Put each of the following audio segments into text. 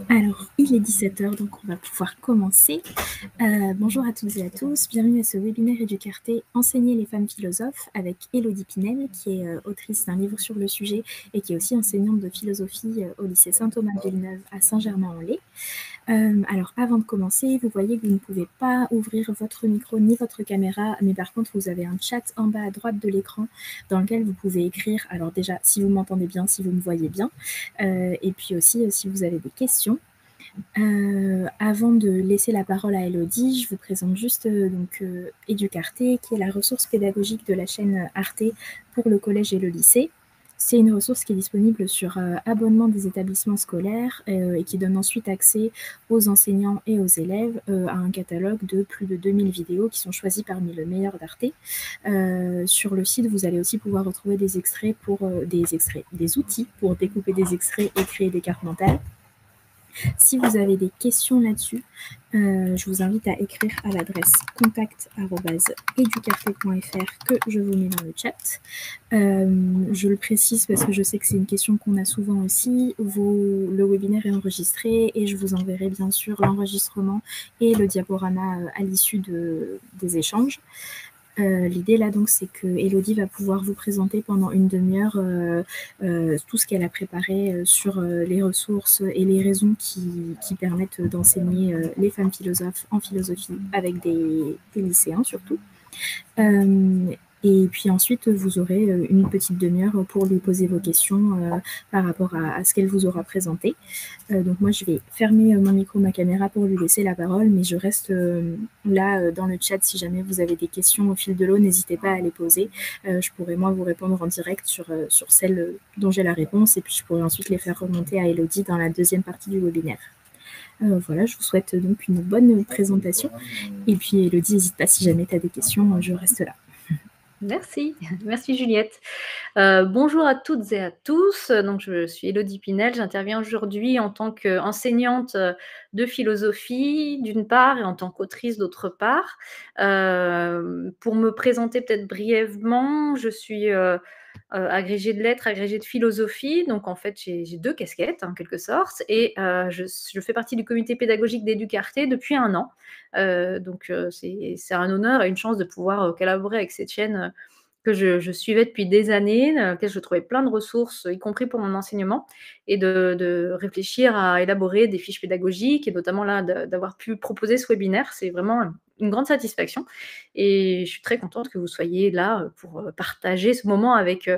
Alors, il est 17h, donc on va pouvoir commencer. Bonjour à toutes et à tous, bienvenue à ce webinaire Éducarté Enseigner les femmes philosophes avec Élodie Pinel, qui est autrice d'un livre sur le sujet et qui est aussi enseignante de philosophie au lycée Saint-Thomas-de-Villeneuve à Saint-Germain-en-Laye. Alors, avant de commencer, vous voyez que vous ne pouvez pas ouvrir votre micro ni votre caméra, mais par contre, vous avez un chat en bas à droite de l'écran dans lequel vous pouvez écrire, alors déjà, si vous m'entendez bien, si vous me voyez bien, et puis aussi si vous avez des questions. Avant de laisser la parole à Élodie, je vous présente juste Éducarté, qui est la ressource pédagogique de la chaîne Arte pour le collège et le lycée. C'est une ressource qui est disponible sur abonnement des établissements scolaires et qui donne ensuite accès aux enseignants et aux élèves à un catalogue de plus de 2000 vidéos qui sont choisies parmi le meilleur d'Arte. Sur le site, vous allez aussi pouvoir retrouver des extraits des outils pour découper des extraits et créer des cartes mentales. Si vous avez des questions là-dessus, je vous invite à écrire à l'adresse contact@educarté.fr que je vous mets dans le chat. Je le précise parce que je sais que c'est une question qu'on a souvent aussi. Le webinaire est enregistré et je vous enverrai bien sûr l'enregistrement et le diaporama à l'issue des échanges. L'idée là donc c'est que Élodie va pouvoir vous présenter pendant une demi-heure tout ce qu'elle a préparé sur les ressources et les raisons qui permettent d'enseigner les femmes philosophes en philosophie avec des lycéens surtout. Et puis ensuite, vous aurez une petite demi-heure pour lui poser vos questions par rapport à ce qu'elle vous aura présenté. Donc moi, je vais fermer mon micro, ma caméra pour lui laisser la parole, mais je reste là dans le chat. Si jamais vous avez des questions au fil de l'eau, n'hésitez pas à les poser. Je pourrai moi vous répondre en direct sur celles dont j'ai la réponse, et puis je pourrai ensuite les faire remonter à Élodie dans la deuxième partie du webinaire. Voilà, je vous souhaite donc une bonne présentation. Et puis Élodie, n'hésite pas si jamais tu as des questions, je reste là. Merci, merci Juliette. Bonjour à toutes et à tous. Donc, je suis Élodie Pinel. J'interviens aujourd'hui en tant qu'enseignante de philosophie d'une part et en tant qu'autrice d'autre part. Pour me présenter peut-être brièvement, je suis agrégée de lettres, agrégée de philosophie. Donc, en fait, j'ai deux casquettes, en quelque sorte. Et je fais partie du comité pédagogique d'Éducarté depuis 1 an. Donc, c'est un honneur et une chance de pouvoir collaborer avec cette chaîne que je suivais depuis des années, dans laquelle je trouvais plein de ressources, y compris pour mon enseignement, et de réfléchir à élaborer des fiches pédagogiques, et notamment là, d'avoir pu proposer ce webinaire. C'est vraiment une grande satisfaction. Et je suis très contente que vous soyez là pour partager ce moment avec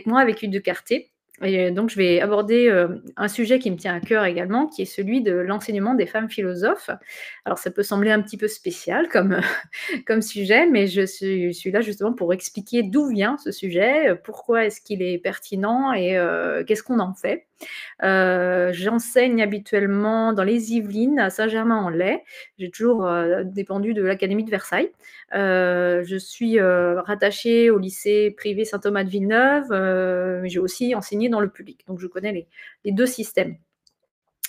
moi, avec Éducarté. Et donc, je vais aborder un sujet qui me tient à cœur également, qui est celui de l'enseignement des femmes philosophes. Alors, ça peut sembler un petit peu spécial comme sujet, mais je suis là justement pour expliquer d'où vient ce sujet, pourquoi est-ce qu'il est pertinent et qu'est-ce qu'on en fait. J'enseigne habituellement dans les Yvelines, à Saint-Germain-en-Laye. J'ai toujours dépendu de l'Académie de Versailles. Je suis rattachée au lycée privé Saint-Thomas-de-Villeneuve, mais j'ai aussi enseigné dans le public. Donc, je connais les deux systèmes.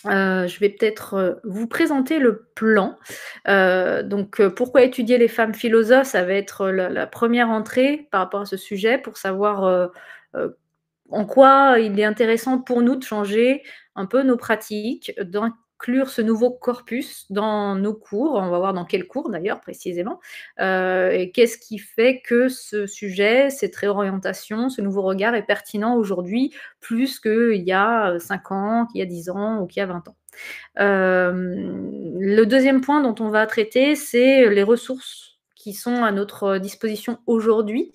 Je vais peut-être vous présenter le plan. Donc, pourquoi étudier les femmes philosophes? Ça va être la première entrée par rapport à ce sujet pour savoir en quoi il est intéressant pour nous de changer un peu nos pratiques, d'inclure ce nouveau corpus dans nos cours. On va voir dans quels cours d'ailleurs précisément. Et qu'est-ce qui fait que ce sujet, cette réorientation, ce nouveau regard est pertinent aujourd'hui plus qu'il y a 5 ans, qu'il y a 10 ans ou qu'il y a 20 ans. Le deuxième point dont on va traiter, c'est les ressources qui sont à notre disposition aujourd'hui.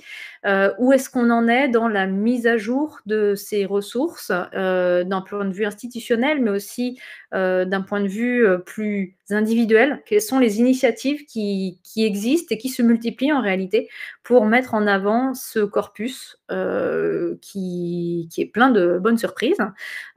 Où est-ce qu'on en est dans la mise à jour de ces ressources, d'un point de vue institutionnel, mais aussi d'un point de vue plus individuel? Quelles sont les initiatives qui existent et qui se multiplient en réalité pour mettre en avant ce corpus qui est plein de bonnes surprises?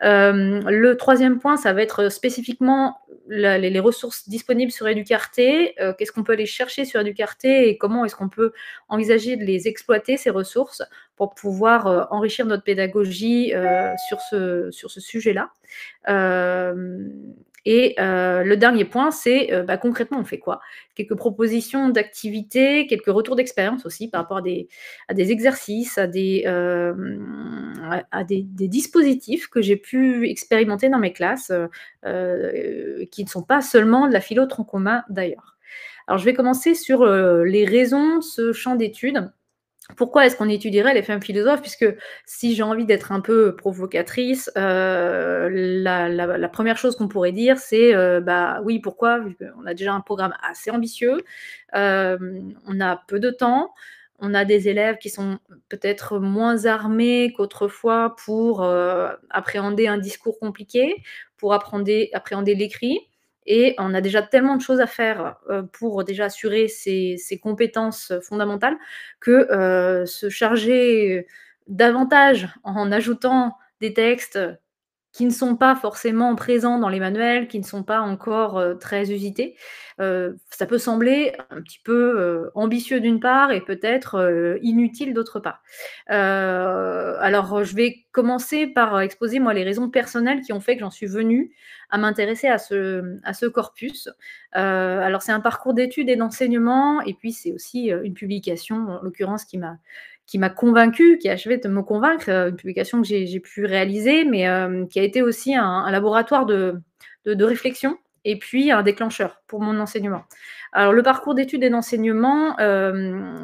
Le troisième point, ça va être spécifiquement les ressources disponibles sur Éducarté. Qu'est-ce qu'on peut aller chercher sur Éducarté et comment est-ce qu'on peut envisager de les exploiter, ces ressources, pour pouvoir enrichir notre pédagogie sur ce sujet-là. Le dernier point, c'est concrètement, on fait quoi? Quelques propositions d'activités, quelques retours d'expérience aussi par rapport à des exercices, à à des dispositifs que j'ai pu expérimenter dans mes classes, qui ne sont pas seulement de la philo tronc commun d'ailleurs. Alors je vais commencer sur, les raisons de ce champ d'études. Pourquoi est-ce qu'on étudierait les femmes philosophes? Puisque si j'ai envie d'être un peu provocatrice, la 1re chose qu'on pourrait dire, c'est, bah, oui, pourquoi? Vu qu'on a déjà un programme assez ambitieux, on a peu de temps, on a des élèves qui sont peut-être moins armés qu'autrefois pour, appréhender un discours compliqué, pour appréhender l'écrit et on a déjà tellement de choses à faire, pour déjà assurer ces compétences fondamentales que, se charger davantage en ajoutant des textes qui ne sont pas forcément présents dans les manuels, qui ne sont pas encore, très usités, ça peut sembler un petit peu, ambitieux d'une part et peut-être, inutile d'autre part. Alors, je vais commencer par exposer moi les raisons personnelles qui ont fait que j'en suis venue à m'intéresser à ce corpus. Alors c'est un parcours d'études et d'enseignement et puis c'est aussi, une publication en l'occurrence qui m'a convaincue, qui a achevé de me convaincre, une publication que j'ai pu réaliser, mais qui a été aussi un laboratoire de réflexion et puis un déclencheur pour mon enseignement. Alors le parcours d'études et d'enseignement,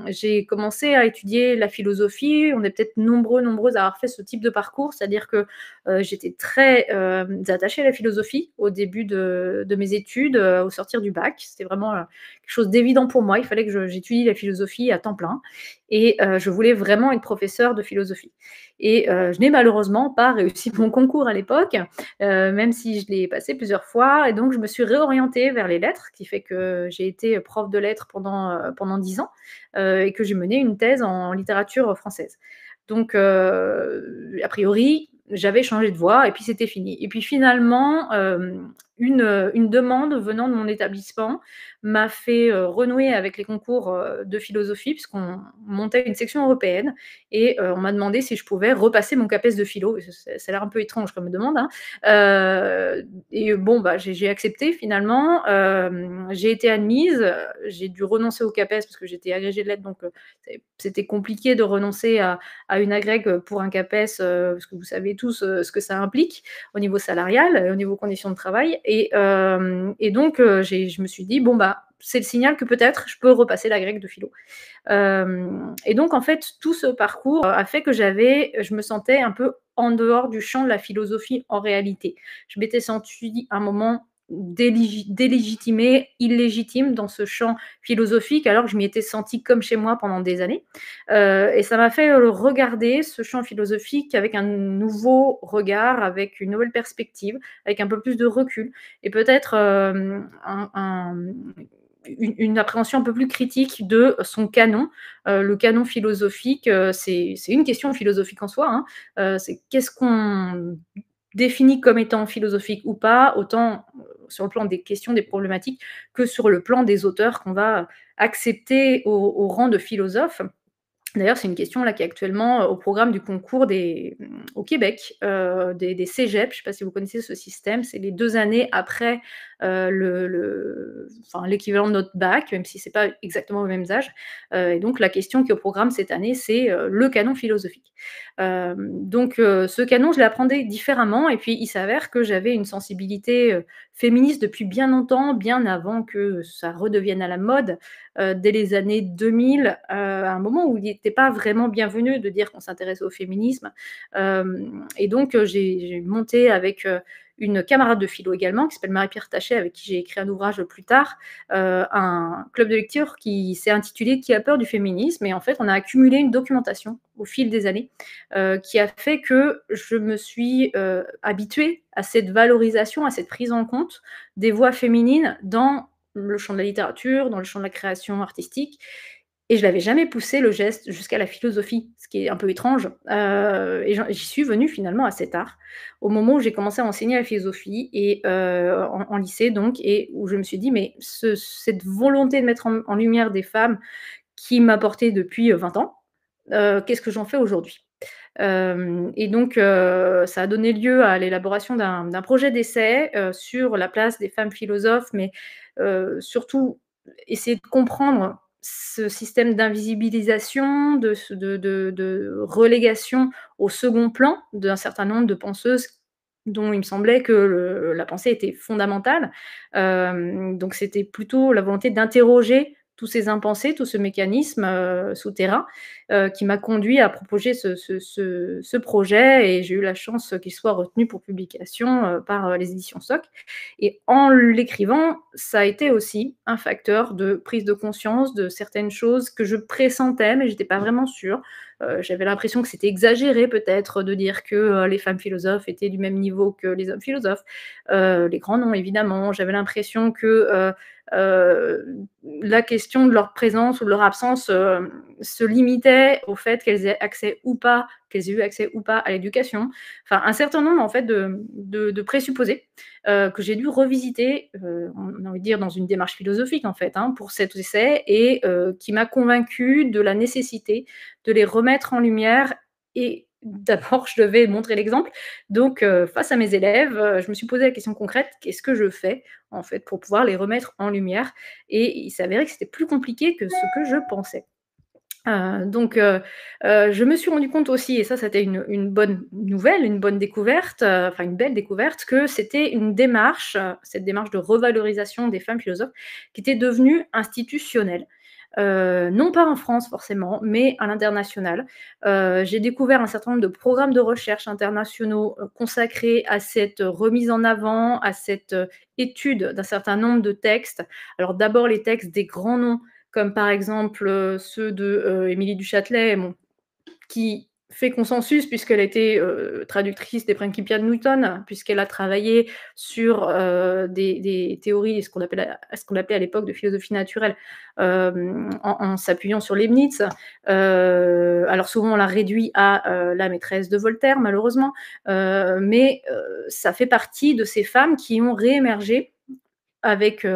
j'ai commencé à étudier la philosophie. On est peut-être nombreuses à avoir fait ce type de parcours, c'est-à-dire que, j'étais très, attachée à la philosophie au début de mes études, au sortir du bac. C'était vraiment, quelque chose d'évident pour moi. Il fallait que j'étudie la philosophie à temps plein et je voulais vraiment être professeure de philosophie et je n'ai malheureusement pas réussi mon concours à l'époque, même si je l'ai passé plusieurs fois et donc je me suis réorientée vers les lettres, qui fait que j'ai été prof de lettres pendant 10 ans, et que j'ai mené une thèse en littérature française. Donc a priori, j'avais changé de voie et puis c'était fini. Et puis finalement, une demande venant de mon établissement m'a fait, renouer avec les concours, de philosophie puisqu'on montait une section européenne et on m'a demandé si je pouvais repasser mon CAPES de philo. Ça a l'air un peu étrange comme demande, hein. Et bon, bah, j'ai accepté finalement, j'ai été admise, j'ai dû renoncer au CAPES parce que j'étais agrégée de lettres donc c'était compliqué de renoncer à une agrég pour un CAPES, parce que vous savez tous, ce que ça implique au niveau salarial et au niveau conditions de travail et donc je me suis dit: «Bon, bah, c'est le signal que peut-être je peux repasser l'agrég de philo». Et donc en fait, tout ce parcours a fait que je me sentais un peu en dehors du champ de la philosophie en réalité. Je m'étais sentie un moment délégitimée, illégitime dans ce champ philosophique alors que je m'y étais sentie comme chez moi pendant des années. Et ça m'a fait, regarder ce champ philosophique avec un nouveau regard, avec une nouvelle perspective, avec un peu plus de recul et peut-être, une appréhension un peu plus critique de son canon. Le canon philosophique, c'est une question philosophique en soi, hein. C'est qu'est-ce qu'on définit comme étant philosophique ou pas, autant sur le plan des questions, des problématiques, que sur le plan des auteurs qu'on va accepter au rang de philosophes. D'ailleurs, c'est une question là qui est actuellement, au programme du concours au Québec, des cégeps. Je ne sais pas si vous connaissez ce système, c'est les 2 années après, l'équivalent de notre bac, même si c'est pas exactement aux mêmes âges, et donc la question qui est au programme cette année, c'est, le canon philosophique. Donc ce canon, je l'appréhendais différemment et puis il s'avère que j'avais une sensibilité, féministe depuis bien longtemps, bien avant que ça redevienne à la mode, dès les années 2000, à un moment où il n'était pas vraiment bienvenu de dire qu'on s'intéressait au féminisme. Et donc j'ai monté avec, une camarade de philo également, qui s'appelle Marie-Pierre Tachet, avec qui j'ai écrit un ouvrage plus tard, un club de lecture qui s'est intitulé «Qui a peur du féminisme?» et en fait, on a accumulé une documentation au fil des années, qui a fait que je me suis, habituée à cette valorisation, à cette prise en compte des voix féminines dans le champ de la littérature, dans le champ de la création artistique et je l'avais jamais poussé le geste jusqu'à la philosophie, ce qui est un peu étrange, et j'y suis venue finalement assez tard, au moment où j'ai commencé à enseigner la philosophie et en lycée donc et où je me suis dit: «Mais cette volonté de mettre en lumière des femmes qui m'a portée depuis, 20 ans, qu'est-ce que j'en fais aujourd'hui?» Et donc ça a donné lieu à l'élaboration d'un projet d'essai, sur la place des femmes philosophes, mais surtout essayer de comprendre ce système d'invisibilisation, de relégation au second plan d'un certain nombre de penseuses dont il me semblait que la pensée était fondamentale. Donc c'était plutôt la volonté d'interroger tous ces impensés, tout ce mécanisme souterrain qui m'a conduit à proposer ce projet, et j'ai eu la chance qu'il soit retenu pour publication par les éditions Soc. Et en l'écrivant, ça a été aussi un facteur de prise de conscience de certaines choses que je pressentais, mais j'étais pas vraiment sûre. J'avais l'impression que c'était exagéré peut-être de dire que les femmes philosophes étaient du même niveau que les hommes philosophes. Les grands noms, évidemment. J'avais l'impression que la question de leur présence ou de leur absence se limitait au fait qu'elles aient accès ou pas, qu'elles aient eu accès ou pas à l'éducation. Enfin, un certain nombre en fait de présupposés que j'ai dû revisiter, on a envie de dire dans une démarche philosophique en fait, hein, pour cet essai, et qui m'a convaincue de la nécessité de les remettre en lumière. Et d'abord, je devais montrer l'exemple. Donc, face à mes élèves, je me suis posé la question concrète: qu'est-ce que je fais en fait pour pouvoir les remettre en lumière? Et il s'avérait que c'était plus compliqué que ce que je pensais. Je me suis rendu compte aussi, et ça c'était une bonne nouvelle, une bonne découverte, enfin une belle découverte, que c'était une démarche, cette démarche de revalorisation des femmes philosophes, qui était devenue institutionnelle. Non pas en France forcément, mais à l'international. J'ai découvert un certain nombre de programmes de recherche internationaux consacrés à cette remise en avant, à cette étude d'un certain nombre de textes. Alors d'abord les textes des grands noms, comme par exemple ceux de Émilie du Châtelet, bon, qui fait consensus puisqu'elle a été traductrice des Principia de Newton, puisqu'elle a travaillé sur des théories, ce qu'on appelait à l'époque de philosophie naturelle, en s'appuyant sur Leibniz. Alors souvent on l'a réduit à la maîtresse de Voltaire, malheureusement, mais ça fait partie de ces femmes qui ont réémergé avec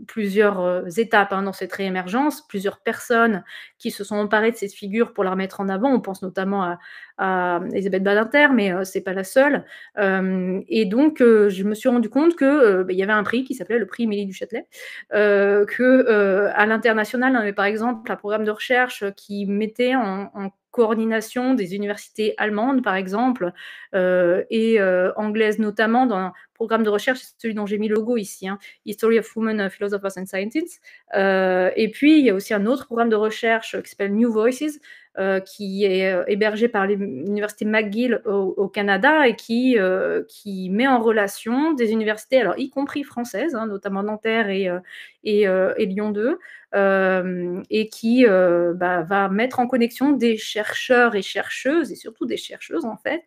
plusieurs étapes dans cette réémergence, plusieurs personnes qui se sont emparées de cette figure pour la remettre en avant. On pense notamment à Elisabeth Badinter, mais c'est pas la seule. Et donc, je me suis rendu compte que il y avait un prix qui s'appelait le prix Émilie du Châtelet, à l'international, on avait par exemple un programme de recherche qui mettait en coordination des universités allemandes, par exemple, et anglaises notamment, dans programme de recherche, c'est celui dont j'ai mis le logo ici, hein, History of Women Philosophers and Scientists. Et puis, il y a aussi un autre programme de recherche qui s'appelle New Voices, qui est hébergé par l'université McGill au Canada, et qui met en relation des universités, alors y compris françaises, hein, notamment Nanterre et Lyon 2, et qui va mettre en connexion des chercheurs et chercheuses, et surtout des chercheuses en fait,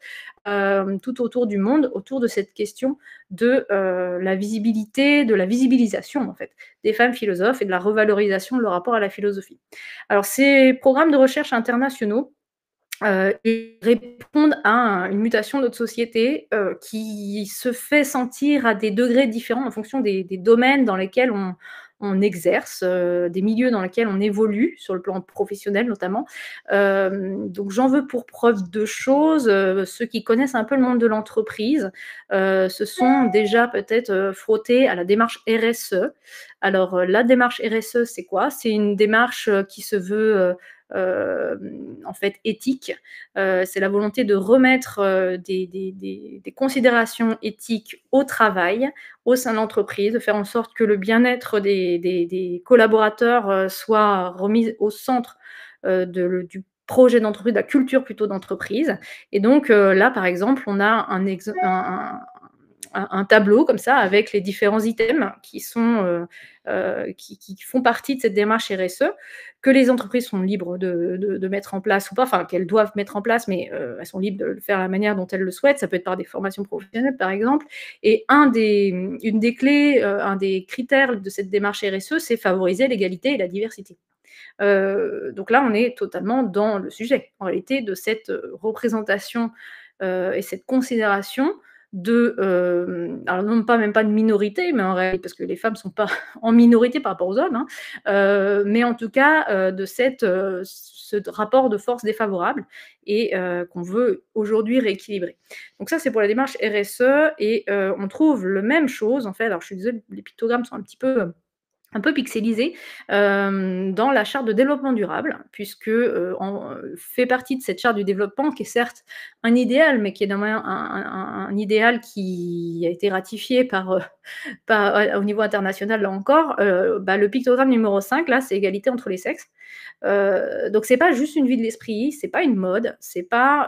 tout autour du monde, autour de cette question de la visibilité, de la visibilisation en fait, des femmes philosophes et de la revalorisation de leur rapport à la philosophie. Alors ces programmes de recherche internationaux, ils répondent à une mutation de notre société qui se fait sentir à des degrés différents en fonction des domaines dans lesquels on exerce, des milieux dans lesquels on évolue, sur le plan professionnel notamment. Donc j'en veux pour preuve 2 choses. Ceux qui connaissent un peu le monde de l'entreprise se sont déjà peut-être frottés à la démarche RSE. Alors la démarche RSE, c'est quoi? C'est une démarche qui se veut en fait éthique. C'est la volonté de remettre des considérations éthiques au travail, au sein de l'entreprise, de faire en sorte que le bien-être des collaborateurs soit remis au centre du projet d'entreprise, de la culture plutôt d'entreprise. Et donc là, par exemple, on a un tableau comme ça avec les différents items qui font partie de cette démarche RSE, que les entreprises sont libres de mettre en place ou pas, enfin qu'elles doivent mettre en place, mais elles sont libres de le faire de la manière dont elles le souhaitent. Ça peut être par des formations professionnelles, par exemple. Et une des clés, un des critères de cette démarche RSE, c'est favoriser l'égalité et la diversité. Donc là, on est totalement dans le sujet, en réalité, de cette représentation et cette considération alors non pas même pas de minorité, mais en réalité, parce que les femmes ne sont pas en minorité par rapport aux hommes, hein, mais en tout cas de ce rapport de force défavorable, et qu'on veut aujourd'hui rééquilibrer. Donc ça, c'est pour la démarche RSE, et on trouve la même chose en fait. Alors je suis désolée, les pictogrammes sont un petit peu un peu pixelisé, dans la charte de développement durable, puisque, fait partie de cette charte du développement qui est certes un idéal, mais qui est néanmoins un idéal qui a été ratifié au niveau international là encore, le pictogramme numéro 5 là, c'est égalité entre les sexes. Donc c'est pas juste une vue de l'esprit, c'est pas une mode, c'est pas,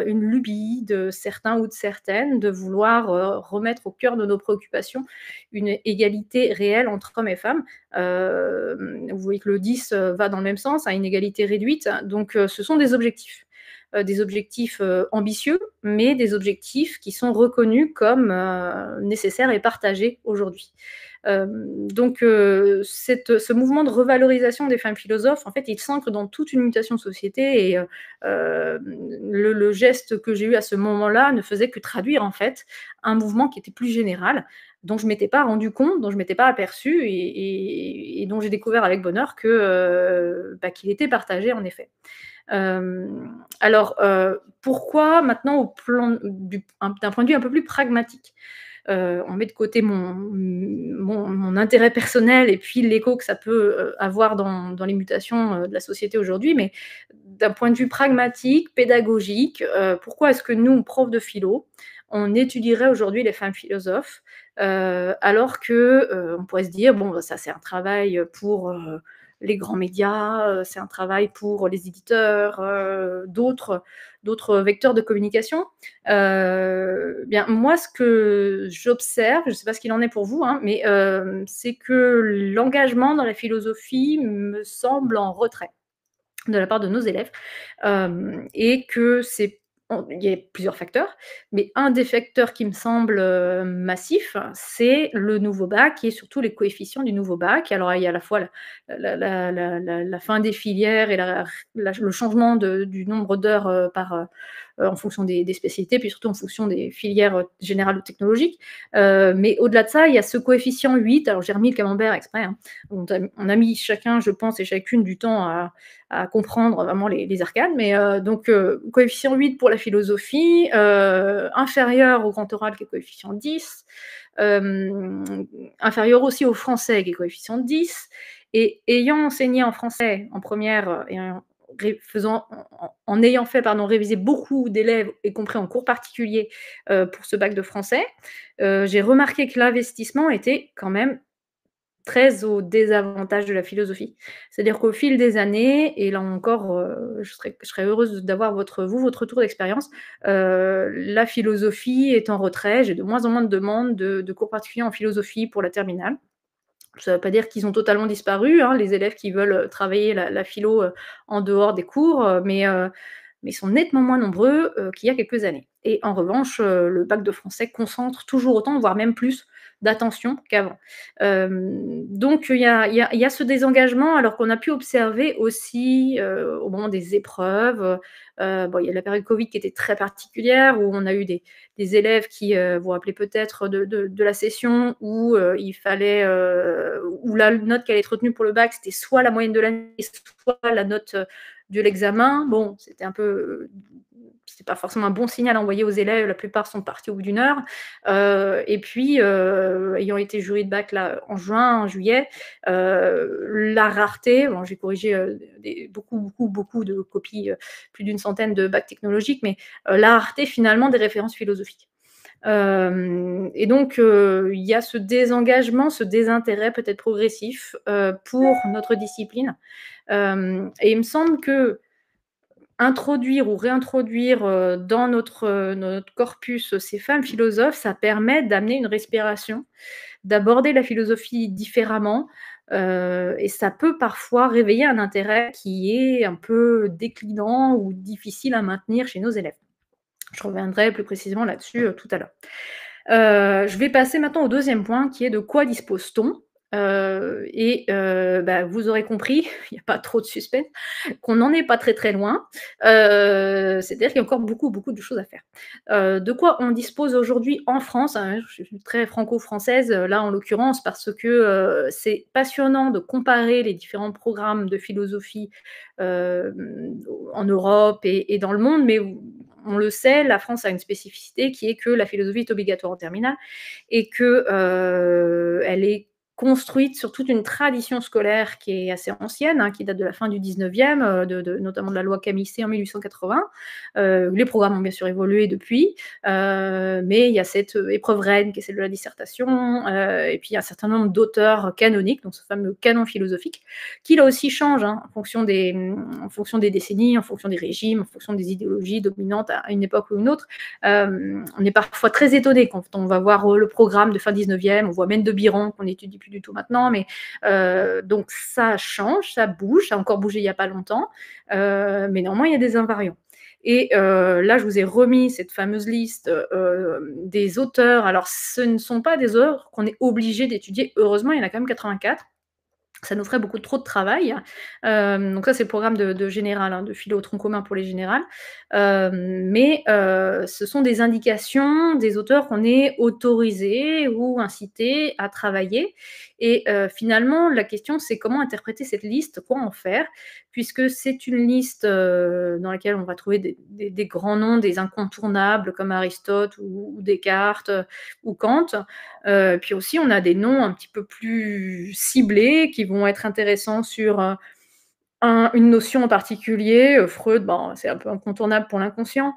une lubie de certains ou de certaines de vouloir, remettre au cœur de nos préoccupations une égalité réelle entre hommes et femmes. Vous voyez que le 10, va dans le même sens, à une égalité réduite. Donc, ce sont des objectifs, ambitieux, mais des objectifs qui sont reconnus comme, nécessaires et partagés aujourd'hui. Donc, ce mouvement de revalorisation des femmes philosophes, en fait, il s'ancre dans toute une mutation de société et le geste que j'ai eu à ce moment-là ne faisait que traduire, en fait, un mouvement qui était plus général, dont je ne m'étais pas rendu compte, dont je ne m'étais pas aperçue et dont j'ai découvert avec bonheur qu'il était partagé, en effet. Alors, pourquoi maintenant d'un point de vue un peu plus pragmatique? On met de côté mon intérêt personnel et puis l'écho que ça peut, avoir dans les mutations, de la société aujourd'hui, mais d'un point de vue pragmatique, pédagogique, pourquoi est-ce que nous, profs de philo, on étudierait aujourd'hui les femmes philosophes, alors que, on pourrait se dire: «Bon, ça c'est un travail, pour, les grands médias, c'est un travail pour les éditeurs, d'autres vecteurs de communication». Bien, moi, ce que j'observe, je ne sais pas ce qu'il en est pour vous, hein, mais c'est que l'engagement dans la philosophie me semble en retrait de la part de nos élèves, et que il y a plusieurs facteurs, mais un des facteurs qui me semble, massif, c'est le nouveau bac et surtout les coefficients du nouveau bac. Alors, il y a à la fois la fin des filières et le changement du nombre d'heures, en fonction des spécialités, puis surtout en fonction des filières, générales ou technologiques. Mais au-delà de ça, il y a ce coefficient 8. Alors j'ai remis le camembert exprès, hein. On a mis chacun, je pense et chacune du temps à comprendre vraiment les arcanes, mais donc coefficient 8 pour la philosophie, inférieur au grand oral qui est coefficient 10, inférieur aussi au français qui est coefficient 10, et ayant enseigné en français en première et en ayant fait réviser beaucoup d'élèves, y compris en cours particulier, pour ce bac de français, j'ai remarqué que l'investissement était quand même très au désavantage de la philosophie. C'est-à-dire qu'au fil des années, et là encore, je serais heureuse d'avoir votre retour d'expérience, la philosophie est en retrait. J'ai de moins en moins de demandes de cours particuliers en philosophie pour la terminale. Ça ne veut pas dire qu'ils ont totalement disparu, hein, les élèves qui veulent travailler la philo, en dehors des cours, mais ils sont nettement moins nombreux, qu'il y a quelques années. Et en revanche, le bac de français concentre toujours autant, voire même plus d'attention qu'avant. Donc il y a ce désengagement, alors qu'on a pu observer aussi, au moment des épreuves. Bon, il y a la période covid qui était très particulière, où on a eu des élèves qui, vous vous rappelez peut-être de la session où, il fallait, où la note qui allait être retenue pour le bac, c'était soit la moyenne de l'année, soit la note, de l'examen. Bon, c'était pas forcément un bon signal à envoyer aux élèves, la plupart sont partis au bout d'une heure. Et puis, ayant été jury de bac là, en juin, en juillet, la rareté, bon, j'ai corrigé, beaucoup de copies, plus d'une centaine de bacs technologiques, mais la rareté finalement des références philosophiques. Et donc, il y a ce désengagement, ce désintérêt peut-être progressif, pour notre discipline. Et il me semble que introduire ou réintroduire, dans notre corpus, ces femmes philosophes, ça permet d'amener une respiration, d'aborder la philosophie différemment, et ça peut parfois réveiller un intérêt qui est un peu déclinant ou difficile à maintenir chez nos élèves. Je reviendrai plus précisément là-dessus, tout à l'heure. Je vais passer maintenant au deuxième point qui est: de quoi dispose-t-on? Vous aurez compris, il n'y a pas trop de suspense, qu'on n'en est pas très, très loin. C'est-à-dire qu'il y a encore beaucoup, beaucoup de choses à faire. De quoi on dispose aujourd'hui en France, hein, je suis très franco-française, là en l'occurrence, parce que, c'est passionnant de comparer les différents programmes de philosophie, en Europe et dans le monde, mais on le sait, la France a une spécificité qui est que la philosophie est obligatoire en terminale et que, elle est construite sur toute une tradition scolaire qui est assez ancienne, hein, qui date de la fin du 19e, notamment de la loi Camille en 1880. Les programmes ont bien sûr évolué depuis, mais il y a cette épreuve reine qui est celle de la dissertation, et puis il y a un certain nombre d'auteurs canoniques, donc ce fameux canon philosophique, qui là aussi change, hein, en fonction des décennies, en fonction des régimes, en fonction des idéologies dominantes à une époque ou une autre. On est parfois très étonné quand on va voir le programme de fin 19e, on voit même de Biron qu'on n'étudie plus du tout maintenant, mais donc ça change, ça bouge, ça a encore bougé il n'y a pas longtemps, mais néanmoins il y a des invariants. Et là, je vous ai remis cette fameuse liste des auteurs. Alors, ce ne sont pas des auteurs qu'on est obligé d'étudier. Heureusement, il y en a quand même 84. Ça nous ferait beaucoup trop de travail. Donc ça, c'est le programme de général, hein, de philo tronc commun pour les générales. Mais ce sont des indications des auteurs qu'on est autorisé ou incité à travailler. Et finalement, la question, c'est comment interpréter cette liste, quoi en faire, puisque c'est une liste dans laquelle on va trouver des grands noms, des incontournables comme Aristote ou Descartes ou Kant. Puis aussi, on a des noms un petit peu plus ciblés qui vont être intéressants sur une notion en particulier. Freud, bon, c'est un peu incontournable pour l'inconscient.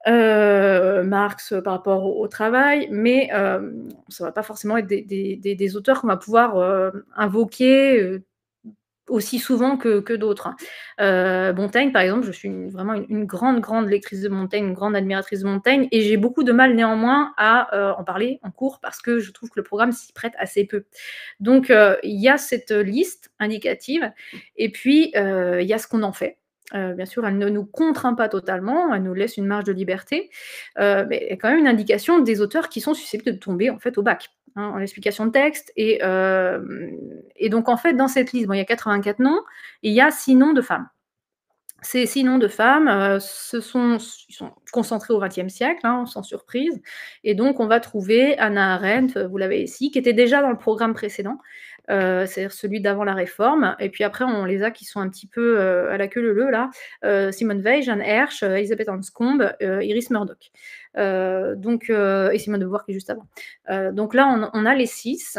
Marx par rapport au travail, mais ça ne va pas forcément être des auteurs qu'on va pouvoir invoquer aussi souvent que d'autres. Montaigne, par exemple, je suis vraiment une grande lectrice de Montaigne, une grande admiratrice de Montaigne, et j'ai beaucoup de mal néanmoins à en parler en cours parce que je trouve que le programme s'y prête assez peu. Donc, il y a cette liste indicative, et puis il y a ce qu'on en fait. Bien sûr, elle ne nous contraint pas totalement, elle nous laisse une marge de liberté, mais il y a quand même une indication des auteurs qui sont susceptibles de tomber en fait au bac, hein, en explication de texte. Et donc, en fait, dans cette liste, bon, il y a 84 noms, et il y a 6 noms de femmes. Ces 6 noms de femmes, ils sont concentrés au XXe siècle, hein, sans surprise. Et donc, on va trouver Hannah Arendt, vous l'avez ici, qui était déjà dans le programme précédent, c'est-à-dire celui d'avant la Réforme. Et puis après, on les a qui sont un petit peu à la queue leu-leu, là. Simone Weil, Jeanne Hersch, Elisabeth Anscombe, Iris Murdoch. Et Simone de Beauvoir qui est juste avant. Donc là, on a les six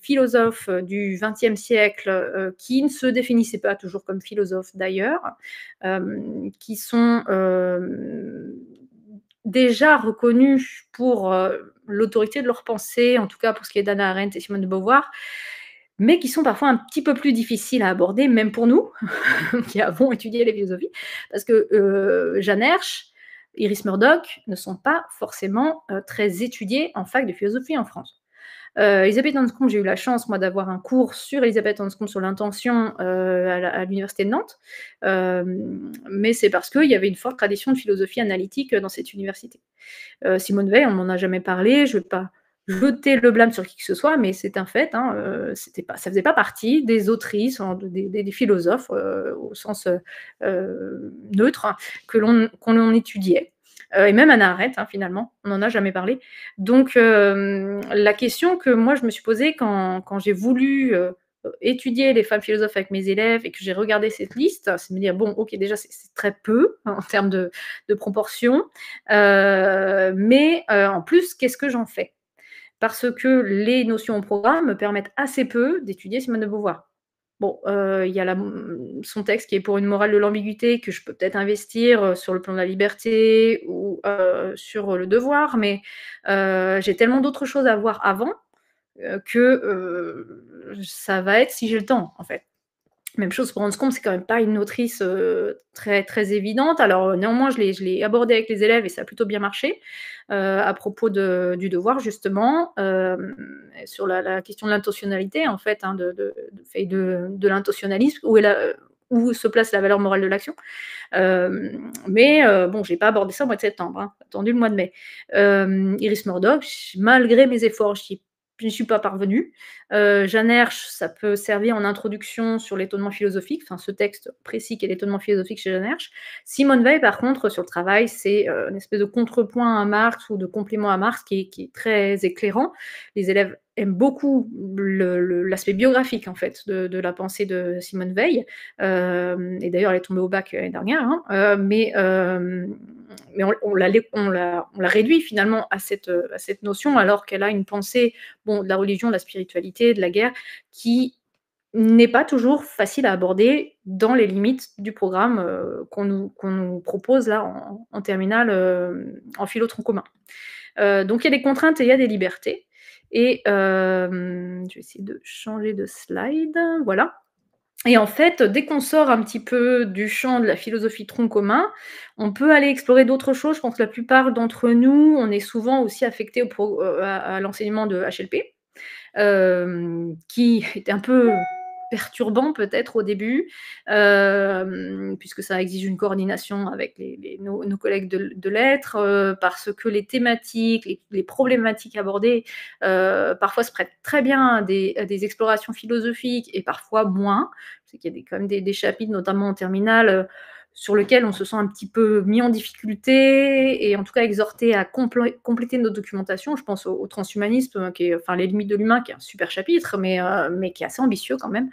philosophes du XXe siècle qui ne se définissaient pas toujours comme philosophes d'ailleurs, qui sont déjà reconnus pour l'autorité de leur pensée, en tout cas pour ce qui est d'Hannah Arendt et Simone de Beauvoir, mais qui sont parfois un petit peu plus difficiles à aborder, même pour nous, qui avons étudié les philosophies, parce que Jeanne Hersch, Iris Murdoch ne sont pas forcément très étudiées en fac de philosophie en France. Elisabeth Anscombe, j'ai eu la chance, moi, d'avoir un cours sur Elisabeth Anscombe sur l'intention à l'université de Nantes, mais c'est parce qu'il y avait une forte tradition de philosophie analytique dans cette université. Simone Weil, on m'en a jamais parlé, je ne vais pas jeter le blâme sur qui que ce soit, mais c'est un fait, hein, ça faisait pas partie des autrices, des philosophes au sens neutre, qu'on l'on étudiait. Et même Hannah Arendt, hein, finalement, on n'en a jamais parlé. Donc, la question que moi, je me suis posée quand j'ai voulu étudier les femmes philosophes avec mes élèves et que j'ai regardé cette liste, c'est de me dire, bon, ok, déjà, c'est très peu en termes de proportion, mais en plus, qu'est-ce que j'en fais? Parce que les notions au programme me permettent assez peu d'étudier Simone de Beauvoir. Bon, il y a son texte qui est pour une morale de l'ambiguïté que je peux peut-être investir sur le plan de la liberté ou sur le devoir, mais j'ai tellement d'autres choses à voir avant que ça va être si j'ai le temps, en fait. Même chose pour Anscombe, c'est quand même pas une autrice très, très évidente. Alors néanmoins, je l'ai abordée avec les élèves et ça a plutôt bien marché, à propos du devoir justement, sur la question de l'intentionnalité en fait, hein, de l'intentionnalisme, où se place la valeur morale de l'action. Mais bon, j'ai pas abordé ça au mois de septembre, hein, j'ai attendu le mois de mai. Iris Murdoch, malgré mes efforts, je n'y suis pas parvenue. Jeanne Hersch, ça peut servir en introduction sur l'étonnement philosophique, enfin ce texte précis qui est l'étonnement philosophique chez Jeanne Hersch. Simone Weil, par contre, sur le travail, c'est une espèce de contrepoint à Marx ou de complément à Marx qui est très éclairant. Les élèves aiment beaucoup l'aspect biographique en fait de la pensée de Simone Weil, et d'ailleurs elle est tombée au bac l'année dernière, hein, mais mais on la réduit finalement à cette notion, alors qu'elle a une pensée, bon, de la religion, de la spiritualité, de la guerre, qui n'est pas toujours facile à aborder dans les limites du programme, qu'on nous propose là en terminale, en philo tronc commun. Donc il y a des contraintes et il y a des libertés et je vais essayer de changer de slide, voilà. Et en fait, dès qu'on sort un petit peu du champ de la philosophie tronc commun, on peut aller explorer d'autres choses. Je pense que la plupart d'entre nous, on est souvent aussi affectés à l'enseignement de HLP, qui était un peu perturbant peut-être au début, puisque ça exige une coordination avec nos collègues de lettres, parce que les thématiques, les problématiques abordées, parfois se prêtent très bien à des explorations philosophiques et parfois moins. Je sais qu'il y a quand même des chapitres, notamment en terminale, sur lequel on se sent un petit peu mis en difficulté et en tout cas exhorté à compléter notre documentation. Je pense au transhumanisme, enfin les limites de l'humain, qui est un super chapitre, mais qui est assez ambitieux quand même,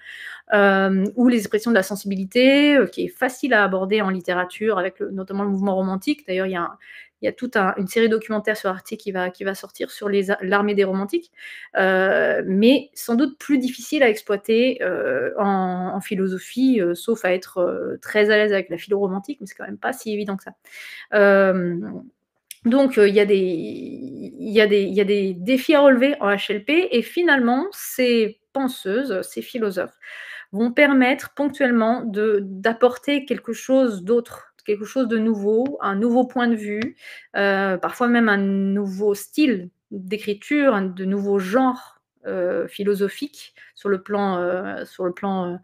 ou les expressions de la sensibilité, qui est facile à aborder en littérature avec notamment le mouvement romantique. D'ailleurs, il y a toute une série documentaire sur Arte qui va sortir sur l'armée des romantiques, mais sans doute plus difficile à exploiter en philosophie, sauf à être très à l'aise avec la philo romantique, mais c'est quand même pas si évident que ça. Donc il y a des défis à relever en HLP et finalement ces penseuses, ces philosophes vont permettre ponctuellement d'apporter quelque chose d'autre, quelque chose de nouveau, un nouveau point de vue, parfois même un nouveau style d'écriture, de nouveaux genres philosophiques sur le plan,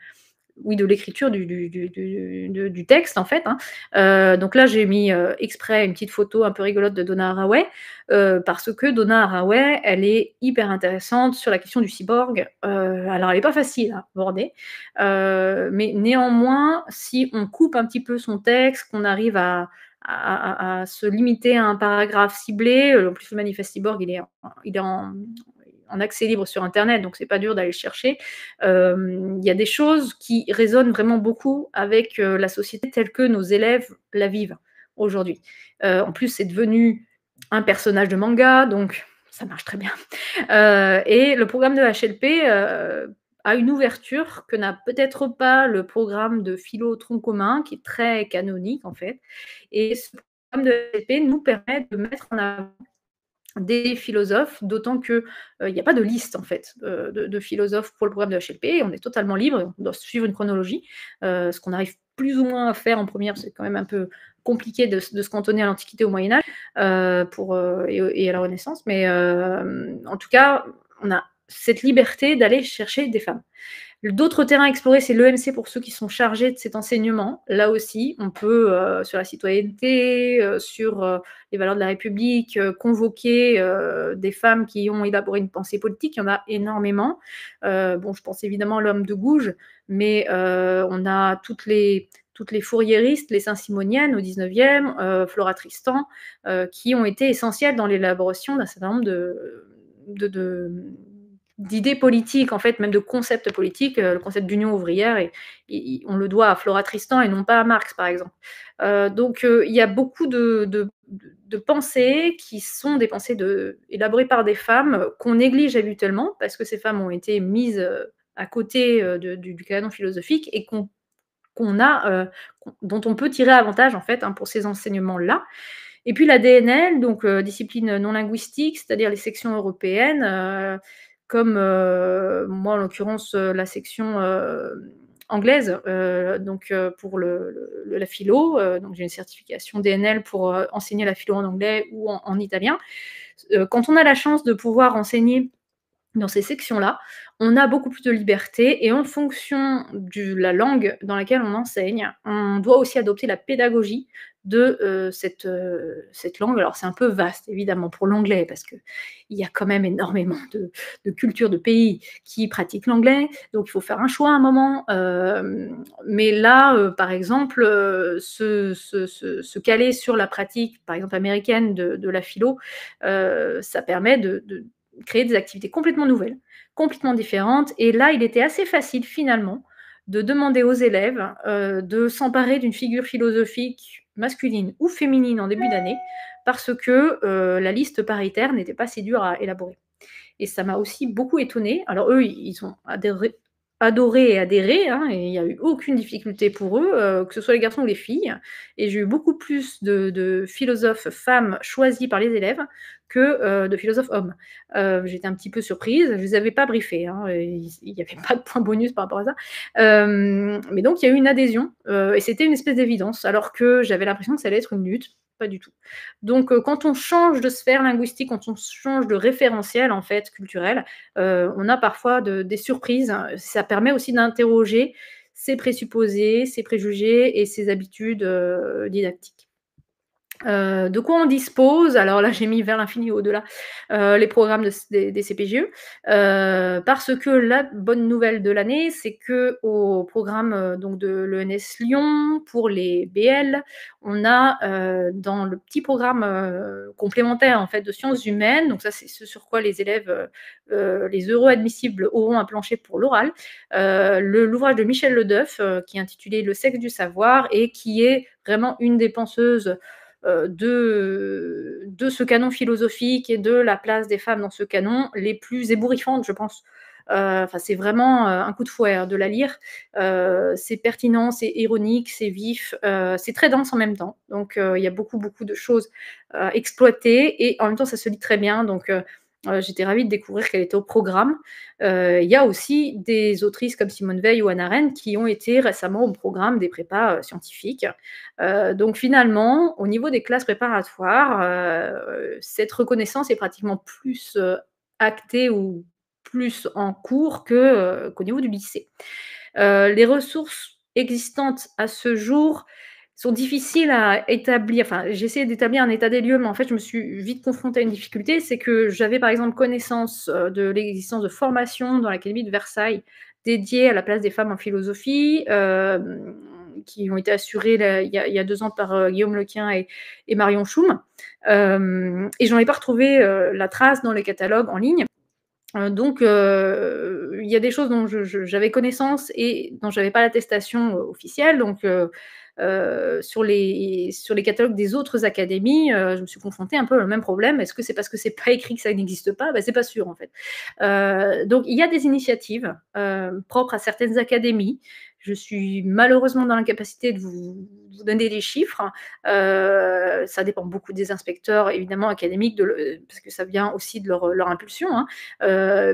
oui, de l'écriture du texte, en fait, hein. Donc là, j'ai mis exprès une petite photo un peu rigolote de Donna Haraway, parce que Donna Haraway, elle est hyper intéressante sur la question du cyborg. Alors, elle n'est pas facile à aborder, mais néanmoins, si on coupe un petit peu son texte, qu'on arrive à se limiter à un paragraphe ciblé, en plus, le manifeste cyborg, il est en accès libre sur Internet, donc c'est pas dur d'aller le chercher. Il y a des choses qui résonnent vraiment beaucoup avec la société telle que nos élèves la vivent aujourd'hui. En plus, c'est devenu un personnage de manga, donc ça marche très bien. Et le programme de HLP a une ouverture que n'a peut-être pas le programme de philo tronc commun, qui est très canonique en fait. Et ce programme de HLP nous permet de mettre en avant des philosophes, d'autant qu'il n'y a pas de liste en fait de philosophes pour le programme de HLP, on est totalement libre, on doit suivre une chronologie, ce qu'on arrive plus ou moins à faire en première, c'est quand même un peu compliqué de se cantonner à l'Antiquité, au Moyen-Âge et à la Renaissance, mais en tout cas, on a cette liberté d'aller chercher des femmes. D'autres terrains à explorer, c'est l'EMC pour ceux qui sont chargés de cet enseignement. Là aussi, on peut, sur la citoyenneté, sur les valeurs de la République, convoquer des femmes qui ont élaboré une pensée politique. Il y en a énormément. Bon, je pense évidemment à l'homme de Gouges, mais on a toutes les fourriéristes, les saint-simoniennes au 19e, Flora Tristan, qui ont été essentielles dans l'élaboration d'un certain nombre d'idées politiques, en fait, même de concepts politiques, le concept d'union ouvrière, et on le doit à Flora Tristan et non pas à Marx, par exemple. Donc, il y a beaucoup de pensées qui sont des pensées élaborées par des femmes qu'on néglige habituellement, parce que ces femmes ont été mises à côté du canon philosophique et dont on peut tirer avantage, en fait, hein, pour ces enseignements-là. Et puis la DNL, donc discipline non linguistique, c'est-à-dire les sections européennes, comme moi en l'occurrence la section anglaise, donc pour la philo, donc j'ai une certification DNL pour enseigner la philo en anglais ou en italien. Quand on a la chance de pouvoir enseigner dans ces sections-là, on a beaucoup plus de liberté et en fonction de la langue dans laquelle on enseigne, on doit aussi adopter la pédagogie de cette langue. Alors c'est un peu vaste évidemment pour l'anglais parce qu'il y a quand même énormément de cultures, de pays qui pratiquent l'anglais, donc il faut faire un choix à un moment. Mais là, par exemple, se caler sur la pratique, par exemple américaine de la philo, ça permet de créer des activités complètement nouvelles, complètement différentes. Et là, il était assez facile finalement de demander aux élèves de s'emparer d'une figure philosophique masculine ou féminine en début d'année, parce que la liste paritaire n'était pas si dure à élaborer. Et ça m'a aussi beaucoup étonnée. Alors eux, ils ont adoré et adhéré, hein, et il n'y a eu aucune difficulté pour eux, que ce soit les garçons ou les filles. Et j'ai eu beaucoup plus de philosophes femmes choisis par les élèves que de philosophes hommes. J'étais un petit peu surprise, je ne les avais pas briefés, hein, il n'y avait pas de point bonus par rapport à ça. Mais donc il y a eu une adhésion, et c'était une espèce d'évidence, alors que j'avais l'impression que ça allait être une lutte. Pas du tout. Donc, quand on change de sphère linguistique, quand on change de référentiel, en fait, culturel, on a parfois des surprises. Ça permet aussi d'interroger ses présupposés, ses préjugés et ses habitudes didactiques. De quoi on dispose? Alors là, j'ai mis vers l'infini et au-delà les programmes des CPGE, parce que la bonne nouvelle de l'année, c'est qu'au programme donc de l'ENS Lyon, pour les BL, on a dans le petit programme complémentaire en fait, de sciences humaines, donc ça c'est ce sur quoi les élèves, les heureux admissibles auront un plancher pour l'oral, l'ouvrage de Michel Ledeuf qui est intitulé Le sexe du savoir et qui est vraiment une des penseuses de ce canon philosophique et de la place des femmes dans ce canon, les plus ébouriffantes, je pense. C'est vraiment un coup de fouet de la lire. C'est pertinent, c'est ironique, c'est vif, c'est très dense en même temps. Donc, il y a beaucoup, beaucoup de choses exploitées et en même temps, ça se lit très bien. Donc, j'étais ravie de découvrir qu'elle était au programme. Il y a aussi des autrices comme Simone Veil ou Hannah Arendt qui ont été récemment au programme des prépas scientifiques. Donc finalement, au niveau des classes préparatoires, cette reconnaissance est pratiquement plus actée ou plus en cours qu'au niveau du lycée. Les ressources existantes à ce jour sont difficiles à établir. Enfin, j'ai essayé d'établir un état des lieux, mais en fait, je me suis vite confrontée à une difficulté. C'est que j'avais, par exemple, connaissance de l'existence de formations dans l'Académie de Versailles dédiées à la place des femmes en philosophie, qui ont été assurées il y a 2 ans par Guillaume Lequien et Marion Schum. Et j'en ai pas retrouvé la trace dans les catalogues en ligne. Donc, il y a des choses dont j'avais connaissance et dont j'avais pas l'attestation officielle. Donc, sur les catalogues des autres académies, je me suis confrontée un peu au même problème. Est-ce que c'est parce que c'est pas écrit que ça n'existe pas? C'est pas sûr en fait. Donc il y a des initiatives propres à certaines académies. Je suis malheureusement dans l'incapacité de vous donner des chiffres. Ça dépend beaucoup des inspecteurs, évidemment, académiques, parce que ça vient aussi de leur impulsion. Hein.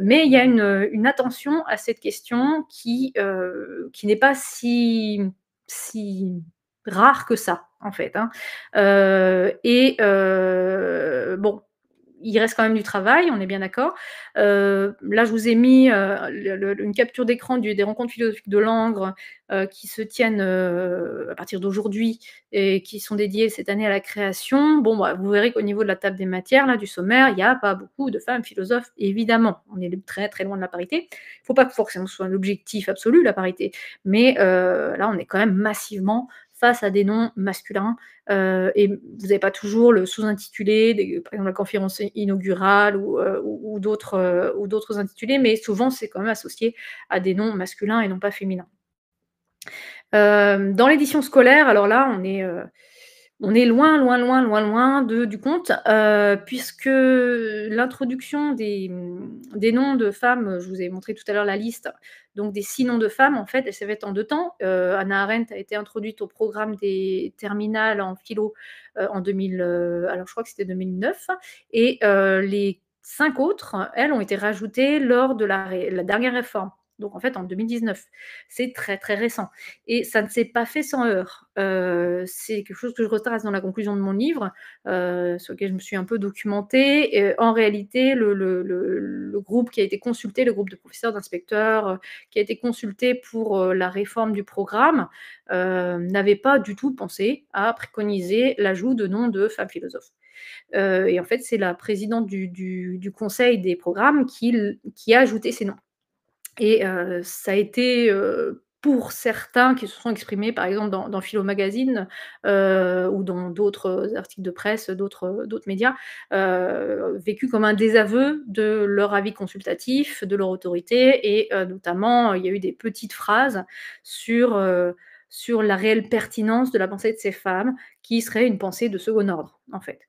Mais il y a une attention à cette question qui n'est pas si rare que ça, en fait. Hein. Bon, il reste quand même du travail, on est bien d'accord. Là, je vous ai mis une capture d'écran des rencontres philosophiques de Langres qui se tiennent à partir d'aujourd'hui et qui sont dédiées cette année à la création. Bon, vous verrez qu'au niveau de la table des matières, là, du sommaire, il n'y a pas beaucoup de femmes philosophes, évidemment. On est très, très loin de la parité. Il ne faut pas que forcément ce soit un objectif absolu, la parité. Mais là, on est quand même massivement face à des noms masculins. Et vous n'avez pas toujours le sous-intitulé, par exemple la conférence inaugurale ou d'autres intitulés, mais souvent c'est quand même associé à des noms masculins et non pas féminins. Dans l'édition scolaire, alors là, on est loin, loin, loin, loin, loin du compte, puisque l'introduction des noms de femmes, je vous ai montré tout à l'heure la liste, donc des 6 noms de femmes, en fait, elle s'est faite en 2 temps. Hannah Arendt a été introduite au programme des terminales en philo en 2000, alors je crois que c'était 2009, et les 5 autres, elles, ont été rajoutées lors de la dernière réforme. Donc en fait en 2019. C'est très, très récent. Et ça ne s'est pas fait sans heurts. C'est quelque chose que je retrace dans la conclusion de mon livre, sur lequel je me suis un peu documentée. Et en réalité, le groupe qui a été consulté, le groupe de professeurs, d'inspecteurs, qui a été consulté pour la réforme du programme, n'avait pas du tout pensé à préconiser l'ajout de noms de femmes philosophes. Et en fait, c'est la présidente du conseil des programmes qui a ajouté ces noms. Et ça a été pour certains qui se sont exprimés, par exemple, dans Philo Magazine, ou dans d'autres articles de presse, d'autres médias, vécu comme un désaveu de leur avis consultatif, de leur autorité et notamment, il y a eu des petites phrases sur la réelle pertinence de la pensée de ces femmes, qui serait une pensée de second ordre, en fait.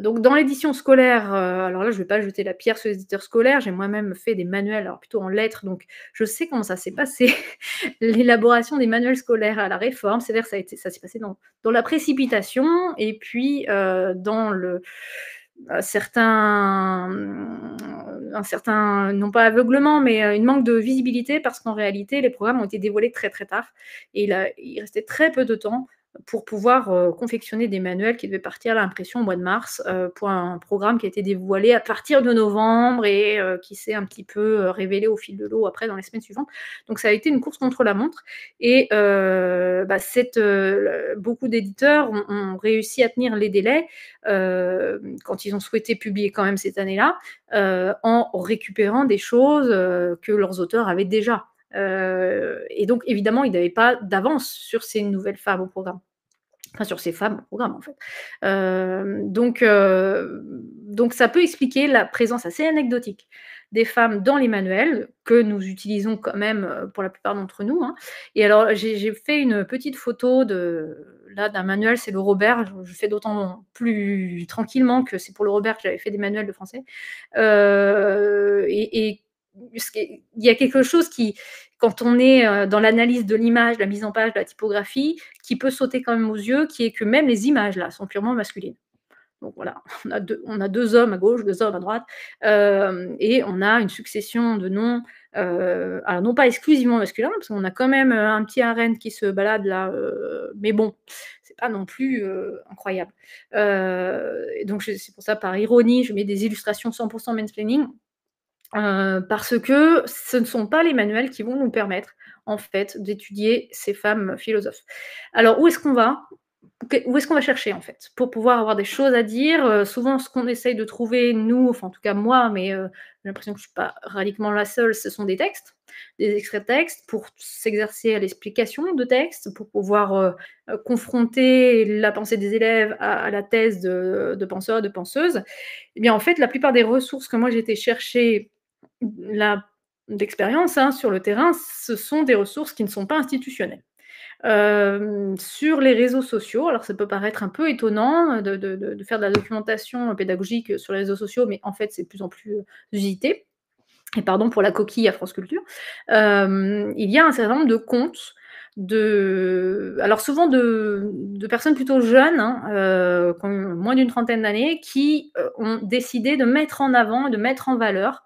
Donc dans l'édition scolaire, alors là, je ne vais pas jeter la pierre sur les éditeurs scolaires, j'ai moi-même fait des manuels, alors plutôt en lettres, donc je sais comment ça s'est passé, l'élaboration des manuels scolaires à la Réforme. C'est-à-dire ça s'est passé dans la précipitation et puis, dans un certain, non pas aveuglement, mais une manque de visibilité parce qu'en réalité, les programmes ont été dévoilés très, très tard et il restait très peu de temps pour pouvoir confectionner des manuels qui devaient partir à l'impression au mois de mars pour un programme qui a été dévoilé à partir de novembre et qui s'est un petit peu révélé au fil de l'eau après dans les semaines suivantes. Donc ça a été une course contre la montre et beaucoup d'éditeurs ont réussi à tenir les délais quand ils ont souhaité publier quand même cette année-là, en récupérant des choses que leurs auteurs avaient déjà. Et donc, évidemment, ils n'avaient pas d'avance sur ces nouvelles femmes au programme. Enfin, sur ces femmes au programme, en fait. Donc ça peut expliquer la présence assez anecdotique des femmes dans les manuels, que nous utilisons quand même pour la plupart d'entre nous, hein. Et alors, j'ai fait une petite photo d'un manuel, c'est le Robert. Je fais d'autant plus tranquillement que c'est pour le Robert que j'avais fait des manuels de français. Et il y a quelque chose qui, quand on est dans l'analyse de l'image, la mise en page, de la typographie, qui peut sauter quand même aux yeux, qui est que même les images là sont purement masculines. Donc voilà, on a deux hommes à gauche, deux hommes à droite, et on a une succession de noms, alors non pas exclusivement masculins, parce qu'on a quand même un petit harem qui se balade là, mais bon, c'est pas non plus incroyable. Et donc c'est pour ça, par ironie, je mets des illustrations 100% mansplaining. Parce que ce ne sont pas les manuels qui vont nous permettre, en fait, d'étudier ces femmes philosophes. Alors où est-ce qu'on va? Où est-ce qu'on va chercher, en fait? Pour pouvoir avoir des choses à dire, souvent ce qu'on essaye de trouver, nous, enfin en tout cas moi, mais j'ai l'impression que je ne suis pas radicalement la seule, ce sont des textes, des extraits de textes pour s'exercer à l'explication de textes, pour pouvoir, confronter la pensée des élèves à la thèse de penseurs et de penseuses. Eh bien, en fait, la plupart des ressources que moi j'ai été chercher là, d'expérience, hein, sur le terrain, ce sont des ressources qui ne sont pas institutionnelles. Sur les réseaux sociaux, alors ça peut paraître un peu étonnant de faire de la documentation pédagogique sur les réseaux sociaux, mais en fait, c'est de plus en plus usité. Et pardon pour la coquille à France Culture. Il y a un certain nombre de comptes alors souvent de personnes plutôt jeunes, hein, qui ont moins d'une trentaine d'années, qui ont décidé de mettre en avant, de mettre en valeur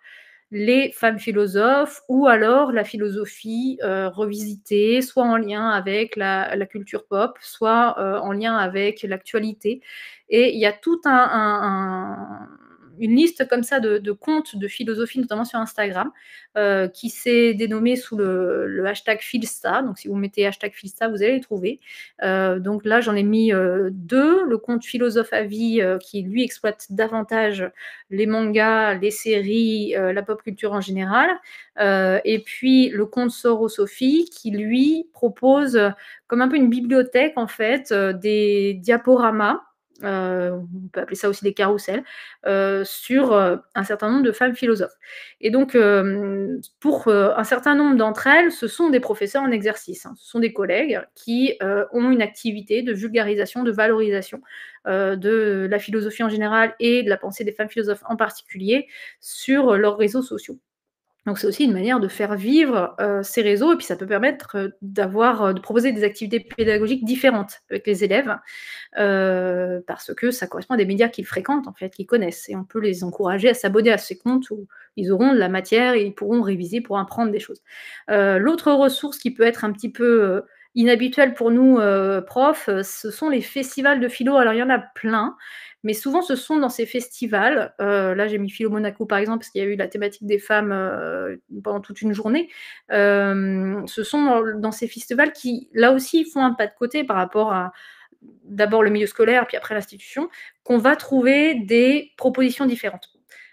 les femmes philosophes ou alors la philosophie revisitée, soit en lien avec la culture pop, soit en lien avec l'actualité. Et il y a tout une liste comme ça de comptes de philosophie, notamment sur Instagram, qui s'est dénommé sous le hashtag Philsta. Donc si vous mettez hashtag Philsta, vous allez les trouver. Donc là, j'en ai mis deux. Le compte Philosophe à vie, qui lui exploite davantage les mangas, les séries, la pop culture en général. Et puis le compte Sorosophie, qui lui propose comme un peu une bibliothèque, en fait, des diaporamas, on peut appeler ça aussi des carousels, sur un certain nombre de femmes philosophes. Et donc, pour un certain nombre d'entre elles, ce sont des professeurs en exercice, hein. Ce sont des collègues qui ont une activité de vulgarisation, de valorisation de la philosophie en général et de la pensée des femmes philosophes en particulier sur leurs réseaux sociaux. Donc c'est aussi une manière de faire vivre ces réseaux, et puis ça peut permettre de proposer des activités pédagogiques différentes avec les élèves, parce que ça correspond à des médias qu'ils fréquentent, en fait, qu'ils connaissent, et on peut les encourager à s'abonner à ces comptes où ils auront de la matière et ils pourront réviser, pourront apprendre des choses. L'autre ressource qui peut être un petit peu inhabituelle pour nous profs, ce sont les festivals de philo. Alors il y en a plein, mais souvent ce sont dans ces festivals, là j'ai mis Philo Monaco par exemple, parce qu'il y a eu la thématique des femmes pendant toute une journée. Ce sont dans ces festivals qui, là aussi, font un pas de côté par rapport à d'abord le milieu scolaire, puis après l'institution, qu'on va trouver des propositions différentes.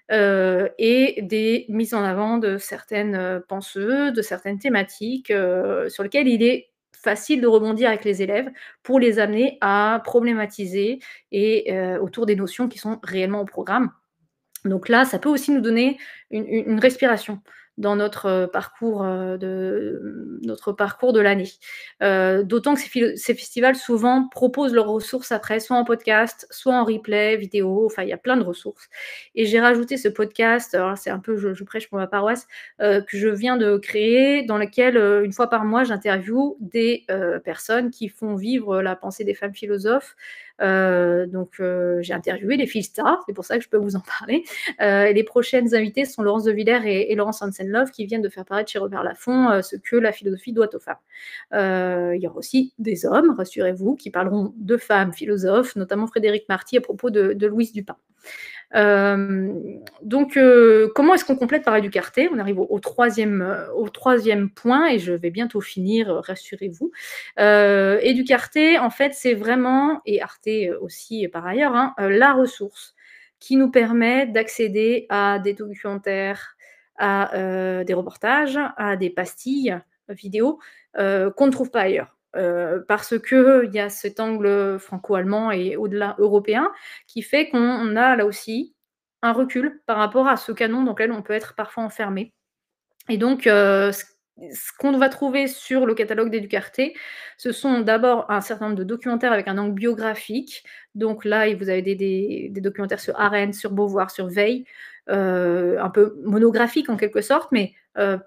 et des mises en avant de certaines penseuses, de certaines thématiques sur lesquelles il est facile de rebondir avec les élèves pour les amener à problématiser et autour des notions qui sont réellement au programme. Donc là, ça peut aussi nous donner une respiration dans notre parcours de l'année. D'autant que ces festivals, souvent, proposent leurs ressources après, soit en podcast, soit en replay, vidéo, enfin, il y a plein de ressources. Et j'ai rajouté ce podcast, alors c'est un peu je prêche pour ma paroisse, que je viens de créer, dans lequel, une fois par mois, j'interviewe des personnes qui font vivre la pensée des femmes philosophes. J'ai interviewé les filles-stars, c'est pour ça que je peux vous en parler. Et les prochaines invitées sont Laurence de Villers et Laurence Hansen-Love, qui viennent de faire paraître chez Robert Laffont ce que la philosophie doit aux femmes. Il y aura aussi des hommes, rassurez-vous, qui parleront de femmes philosophes, notamment Frédéric Marty à propos de Louise Dupin. Comment est-ce qu'on complète par Educarte? On arrive au troisième point et je vais bientôt finir, rassurez-vous. Educarte, en fait, c'est vraiment, et Arte aussi par ailleurs, hein, la ressource qui nous permet d'accéder à des documentaires, à des reportages, à des pastilles vidéo qu'on ne trouve pas ailleurs. Parce qu'il y a cet angle franco-allemand et au-delà européen qui fait qu'on a là aussi un recul par rapport à ce canon dans lequel on peut être parfois enfermé. Et donc, ce qu'on va trouver sur le catalogue d'Educarte, ce sont d'abord un certain nombre de documentaires avec un angle biographique. Donc là, vous avez des documentaires sur Arendt, sur Beauvoir, sur Veil, un peu monographiques en quelque sorte, mais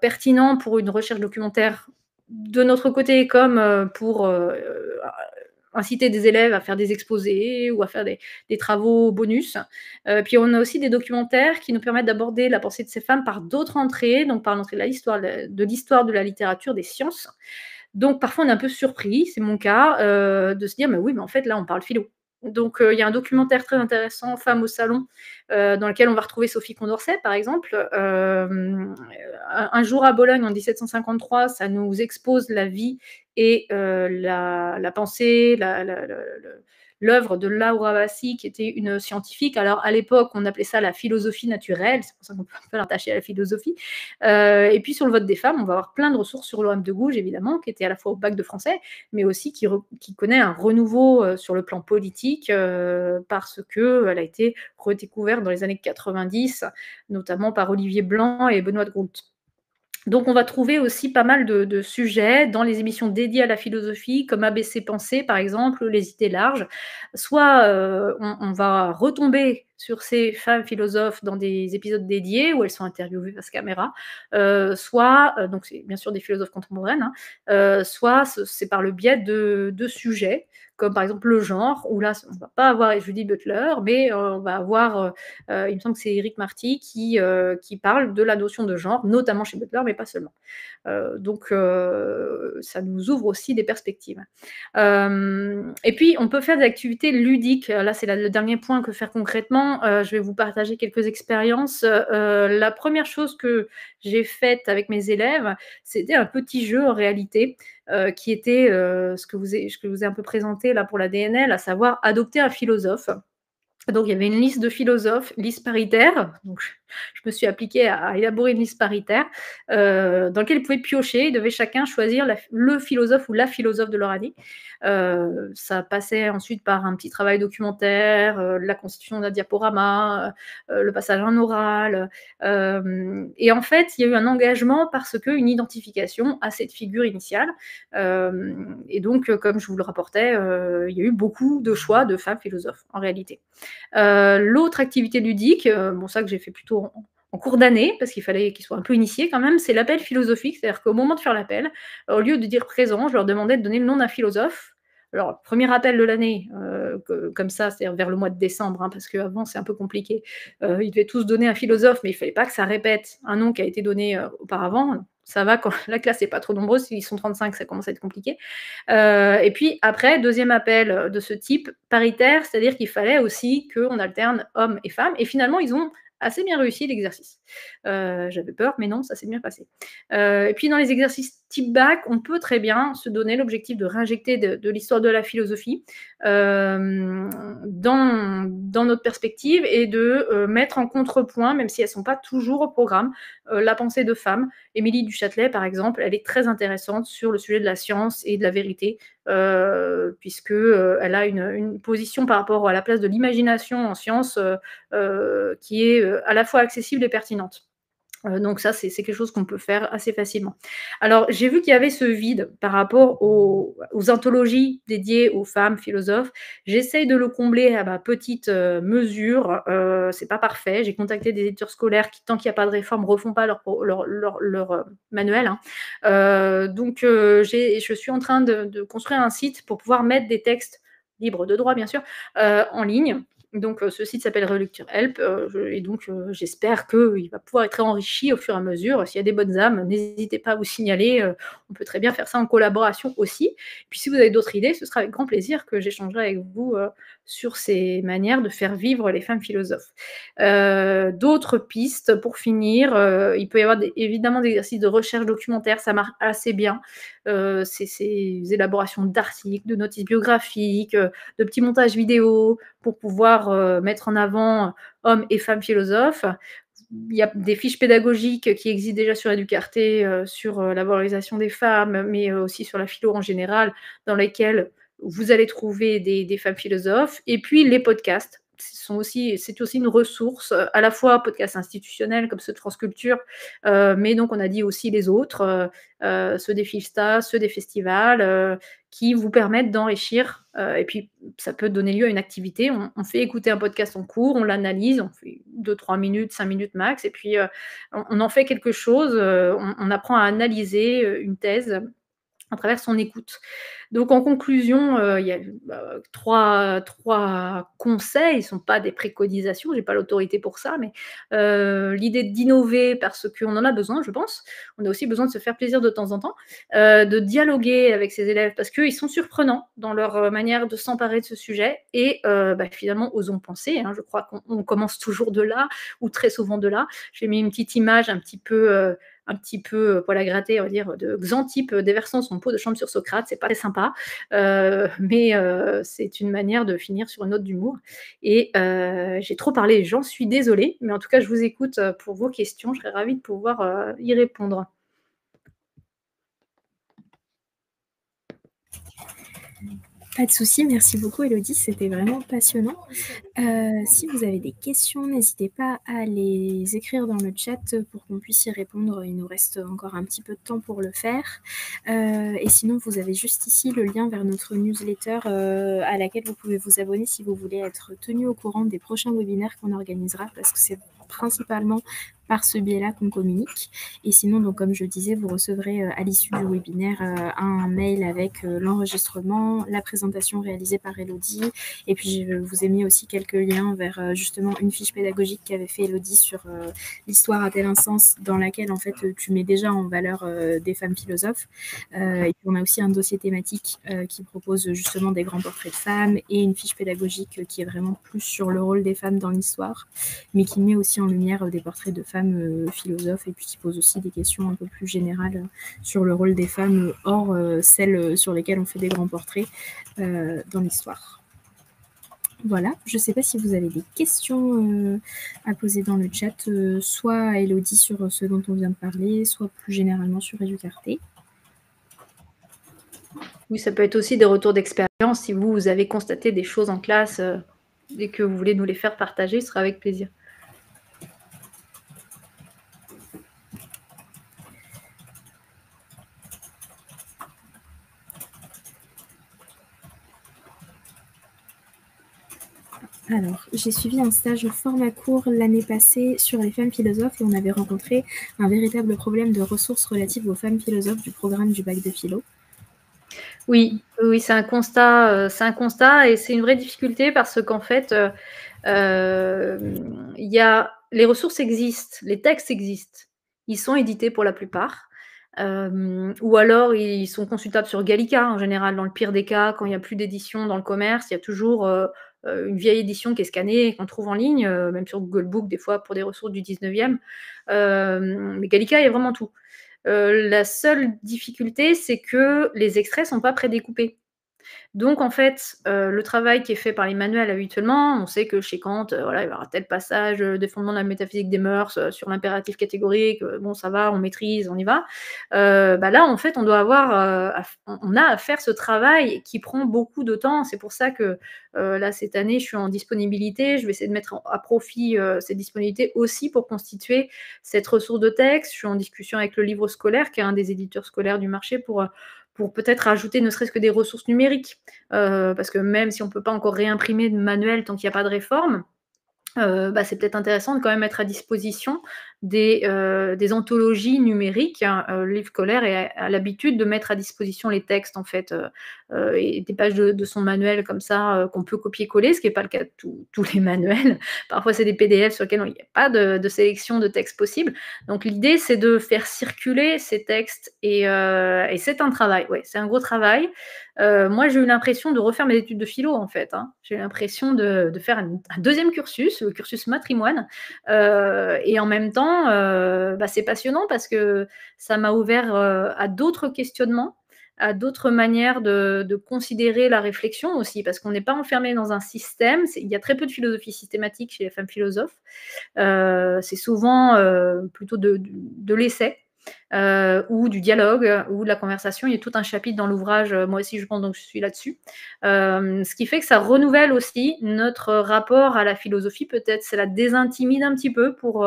pertinents pour une recherche documentaire de notre côté, comme pour inciter des élèves à faire des exposés ou à faire des travaux bonus. Puis on a aussi des documentaires qui nous permettent d'aborder la pensée de ces femmes par d'autres entrées, donc par l'entrée de l'histoire de la littérature, des sciences. Donc parfois on est un peu surpris, c'est mon cas, de se dire mais oui, mais en fait là on parle philo. Donc il y a un documentaire très intéressant, Femmes au salon, dans lequel on va retrouver Sophie Condorcet par exemple. Un jour à Bologne en 1753, ça nous expose la vie et la pensée, l'œuvre de Laura Bassi, qui était une scientifique. Alors à l'époque, on appelait ça la philosophie naturelle, c'est pour ça qu'on peut l'attacher à la philosophie. Et puis sur le vote des femmes, on va avoir plein de ressources sur l'OM de Gouges, évidemment, qui était à la fois au bac de français, mais aussi qui connaît un renouveau sur le plan politique, parce qu'elle a été redécouverte dans les années 90, notamment par Olivier Blanc et Benoît de Groult. Donc on va trouver aussi pas mal de sujets dans les émissions dédiées à la philosophie, comme ABC Pensée par exemple, Les idées larges. Soit on va retomber sur ces femmes philosophes dans des épisodes dédiés où elles sont interviewées face caméra, soit, donc c'est bien sûr des philosophes contemporaines, hein, soit c'est par le biais de sujets, comme par exemple le genre, où là on ne va pas avoir Judith Butler, mais on va avoir, il me semble que c'est Éric Marty qui parle de la notion de genre, notamment chez Butler, mais pas seulement. Ça nous ouvre aussi des perspectives. Et puis, on peut faire des activités ludiques. Là, c'est le dernier point que faire concrètement. Je vais vous partager quelques expériences. La première chose que j'ai faite avec mes élèves, c'était un petit jeu en réalité, qui était ce que je vous ai un peu présenté là pour la DNL, à savoir adopter un philosophe. Donc, il y avait une liste de philosophes, liste paritaire. Donc, je me suis appliquée à élaborer une liste paritaire dans laquelle ils pouvaient piocher. Ils devaient chacun choisir le philosophe ou la philosophe de leur année. Ça passait ensuite par un petit travail documentaire, la constitution d'un diaporama, le passage en oral. Et en fait, il y a eu un engagement parce qu'une identification à cette figure initiale. Et donc, comme je vous le rapportais, il y a eu beaucoup de choix de femmes philosophes en réalité. L'autre activité ludique, ça que j'ai fait plutôt en cours d'année, parce qu'il fallait qu'ils soient un peu initiés quand même, c'est l'appel philosophique. C'est-à-dire qu'au moment de faire l'appel, au lieu de dire présent, je leur demandais de donner le nom d'un philosophe. Alors, premier appel de l'année, comme ça, c'est-à-dire vers le mois de décembre, hein, parce qu'avant c'est un peu compliqué. Ils devaient tous donner un philosophe, mais il ne fallait pas que ça répète un nom qui a été donné auparavant. Ça va quand la classe n'est pas trop nombreuse, s'ils sont 35, ça commence à être compliqué. Et puis après, deuxième appel de ce type, paritaire, c'est-à-dire qu'il fallait aussi qu'on alterne hommes et femmes. Et finalement, ils ont assez bien réussi l'exercice. J'avais peur, mais non, ça s'est bien passé. Et puis dans les exercices type bac, on peut très bien se donner l'objectif de réinjecter de l'histoire de la philosophie dans dans notre perspective et de mettre en contrepoint, même si elles ne sont pas toujours au programme, la pensée de femmes. Émilie du Châtelet, par exemple, elle est très intéressante sur le sujet de la science et de la vérité, puisqu'elle a une position par rapport à la place de l'imagination en science qui est à la fois accessible et pertinente. Donc ça, c'est quelque chose qu'on peut faire assez facilement. Alors, j'ai vu qu'il y avait ce vide par rapport aux anthologies dédiées aux femmes philosophes. J'essaye de le combler à ma petite mesure. C'est pas parfait. J'ai contacté des éditeurs scolaires qui, tant qu'il n'y a pas de réforme, refont pas leur manuel, hein. Donc, je suis en train de construire un site pour pouvoir mettre des textes libres de droit, bien sûr, en ligne. Donc, ce site s'appelle Relecture Help, et donc j'espère qu'il va pouvoir être enrichi au fur et à mesure. S'il y a des bonnes âmes, n'hésitez pas à vous signaler, on peut très bien faire ça en collaboration aussi. Puis si vous avez d'autres idées, ce sera avec grand plaisir que j'échangerai avec vous, sur ces manières de faire vivre les femmes philosophes. D'autres pistes pour finir, il peut y avoir évidemment des exercices de recherche documentaire, ça marche assez bien. Ces élaborations d'articles, de notices biographiques, de petits montages vidéo pour pouvoir mettre en avant hommes et femmes philosophes. Il y a des fiches pédagogiques qui existent déjà sur Educarté, sur la valorisation des femmes, mais aussi sur la philo en général, dans lesquelles vous allez trouver des femmes philosophes. Et puis les podcasts, c'est aussi une ressource, à la fois podcasts institutionnels comme ceux de France Culture, mais donc on a dit aussi les autres, ceux des Filsta, ceux des festivals, qui vous permettent d'enrichir, et puis ça peut donner lieu à une activité. On fait écouter un podcast en cours, on l'analyse, on fait 2-3 minutes, 5 minutes max, et puis on en fait quelque chose, on apprend à analyser une thèse à travers son écoute. Donc en conclusion, il y a trois conseils, ils ne sont pas des préconisations, je n'ai pas l'autorité pour ça, mais l'idée d'innover parce qu'on en a besoin, je pense. On a aussi besoin de se faire plaisir de temps en temps, de dialoguer avec ses élèves parce qu'ils sont surprenants dans leur manière de s'emparer de ce sujet et finalement, osons penser, hein, je crois qu'on commence toujours de là ou très souvent de là. J'ai mis une petite image un petit peu poil à gratter, on va dire, de Xantippe déversant son pot de chambre sur Socrate. C'est pas très sympa, mais c'est une manière de finir sur une note d'humour. Et j'ai trop parlé, j'en suis désolée, mais en tout cas, je vous écoute pour vos questions. Je serais ravie de pouvoir y répondre. Pas de souci, merci beaucoup Élodie, c'était vraiment passionnant. Si vous avez des questions, n'hésitez pas à les écrire dans le chat pour qu'on puisse y répondre. Il nous reste encore un petit peu de temps pour le faire. Et sinon, vous avez juste ici le lien vers notre newsletter à laquelle vous pouvez vous abonner si vous voulez être tenu au courant des prochains webinaires qu'on organisera, parce que c'est principalement par ce biais-là qu'on communique. Et sinon, donc, comme je disais, vous recevrez à l'issue du webinaire un mail avec l'enregistrement, la présentation réalisée par Élodie. Et puis, je vous ai mis aussi quelques liens vers justement une fiche pédagogique qu'avait fait Élodie sur l'histoire a-t-elle un sens, dans laquelle, en fait, tu mets déjà en valeur des femmes philosophes. Et puis, on a aussi un dossier thématique qui propose justement des grands portraits de femmes et une fiche pédagogique qui est vraiment plus sur le rôle des femmes dans l'histoire, mais qui met aussi en lumière des portraits de femmes philosophes et puis qui pose aussi des questions un peu plus générales sur le rôle des femmes hors celles sur lesquelles on fait des grands portraits dans l'histoire. Voilà, je ne sais pas si vous avez des questions à poser dans le chat, soit à Élodie sur ce dont on vient de parler, soit plus généralement sur Educarté. Oui, ça peut être aussi des retours d'expérience. Si vous avez constaté des choses en classe et que vous voulez nous les faire partager, ce sera avec plaisir. Alors, j'ai suivi un stage format court l'année passée sur les femmes philosophes et on avait rencontré un véritable problème de ressources relatives aux femmes philosophes du programme du bac de philo. Oui, c'est un constat et c'est une vraie difficulté parce qu'en fait, les ressources existent, les textes existent. Ils sont édités pour la plupart, ou alors ils sont consultables sur Gallica en général. Dans le pire des cas, quand il n'y a plus d'édition dans le commerce, il y a toujours une vieille édition qui est scannée et qu'on trouve en ligne, même sur Google Book des fois pour des ressources du 19e. Mais Gallica, il y a vraiment tout. La seule difficulté, c'est que les extraits ne sont pas prédécoupés. Donc en fait, le travail qui est fait par les manuels habituellement, on sait que chez Kant, voilà, il va y avoir tel passage, des fondements de la métaphysique des mœurs, sur l'impératif catégorique, bon ça va, on maîtrise, on y va. Bah là, en fait, on doit avoir, on a à faire ce travail qui prend beaucoup de temps. C'est pour ça que, là, cette année, je suis en disponibilité. Je vais essayer de mettre à profit, cette disponibilité aussi pour constituer cette ressource de texte. Je suis en discussion avec le Livre scolaire, qui est un des éditeurs scolaires du marché, pour peut-être ajouter ne serait-ce que des ressources numériques. Parce que même si on ne peut pas encore réimprimer de manuel tant qu'il n'y a pas de réforme, bah, c'est peut-être intéressant de quand même mettre à disposition des anthologies numériques, hein. Le livre scolaire a l'habitude de mettre à disposition les textes en fait, et des pages de son manuel comme ça, qu'on peut copier-coller, ce qui est pas le cas de tous les manuels. Parfois, c'est des PDF sur lesquels il y a pas de sélection de textes possible. Donc l'idée, c'est de faire circuler ces textes et c'est un travail, ouais, c'est un gros travail. Moi, j'ai eu l'impression de refaire mes études de philo, en fait, hein. J'ai eu l'impression de faire un 2e cursus, le cursus matrimoine, et en même temps, bah, c'est passionnant parce que ça m'a ouvert, à d'autres questionnements, à d'autres manières de considérer la réflexion aussi, parce qu'on n'est pas enfermé dans un système. Il y a très peu de philosophie systématique chez les femmes philosophes. C'est souvent, plutôt de l'essai, ou du dialogue, ou de la conversation. Il y a tout un chapitre dans l'ouvrage, moi aussi je pense, donc je suis là-dessus. Ce qui fait que ça renouvelle aussi notre rapport à la philosophie, peut-être ça la désintimide un petit peu pour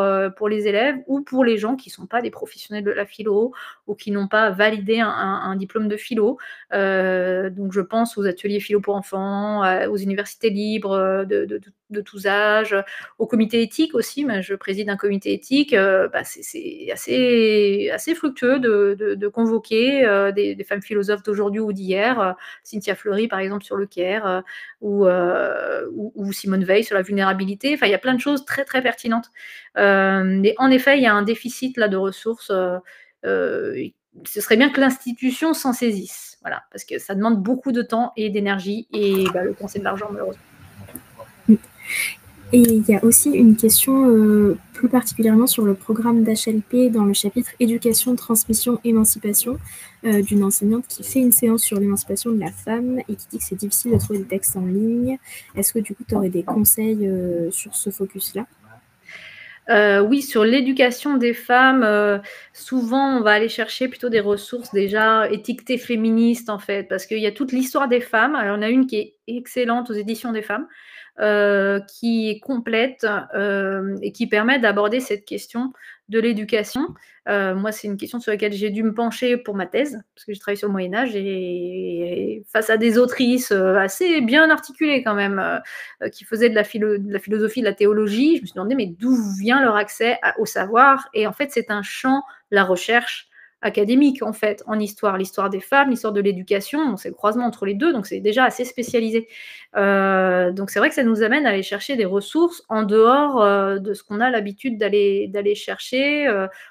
les élèves ou pour les gens qui ne sont pas des professionnels de la philo ou qui n'ont pas validé un diplôme de philo. Donc je pense aux ateliers philo pour enfants, aux universités libres, de tous âges, au comité éthique aussi. Moi, je préside un comité éthique. Bah, c'est assez fructueux de convoquer des femmes philosophes d'aujourd'hui ou d'hier, Cynthia Fleury par exemple sur le Caire, ou Simone Veil sur la vulnérabilité. Enfin, il y a plein de choses très très pertinentes. Mais en effet, il y a un déficit là de ressources. Ce serait bien que l'institution s'en saisisse, voilà, parce que ça demande beaucoup de temps et d'énergie, et bah, le temps c'est de l'argent malheureusement. Et il y a aussi une question plus particulièrement sur le programme d'HLP dans le chapitre éducation, transmission, émancipation, d'une enseignante qui fait une séance sur l'émancipation de la femme et qui dit que c'est difficile de trouver des textes en ligne. Est-ce que du coup tu aurais des conseils sur ce focus-là ? Oui, sur l'éducation des femmes, souvent on va aller chercher plutôt des ressources déjà étiquetées féministes en fait, parce qu'il y a toute l'histoire des femmes. Alors, il y en a une qui est excellente aux éditions des femmes, qui est complète, et qui permet d'aborder cette question de l'éducation. Moi, c'est une question sur laquelle j'ai dû me pencher pour ma thèse, parce que j'ai travaillé sur le Moyen Âge, et face à des autrices assez bien articulées quand même, qui faisaient de la philosophie, de la théologie, je me suis demandé mais d'où vient leur accès au savoir. Et en fait, c'est un champ, la recherche académique en fait, en histoire, l'histoire des femmes, l'histoire de l'éducation, c'est le croisement entre les deux, donc c'est déjà assez spécialisé. Donc c'est vrai que ça nous amène à aller chercher des ressources en dehors de ce qu'on a l'habitude d'aller chercher,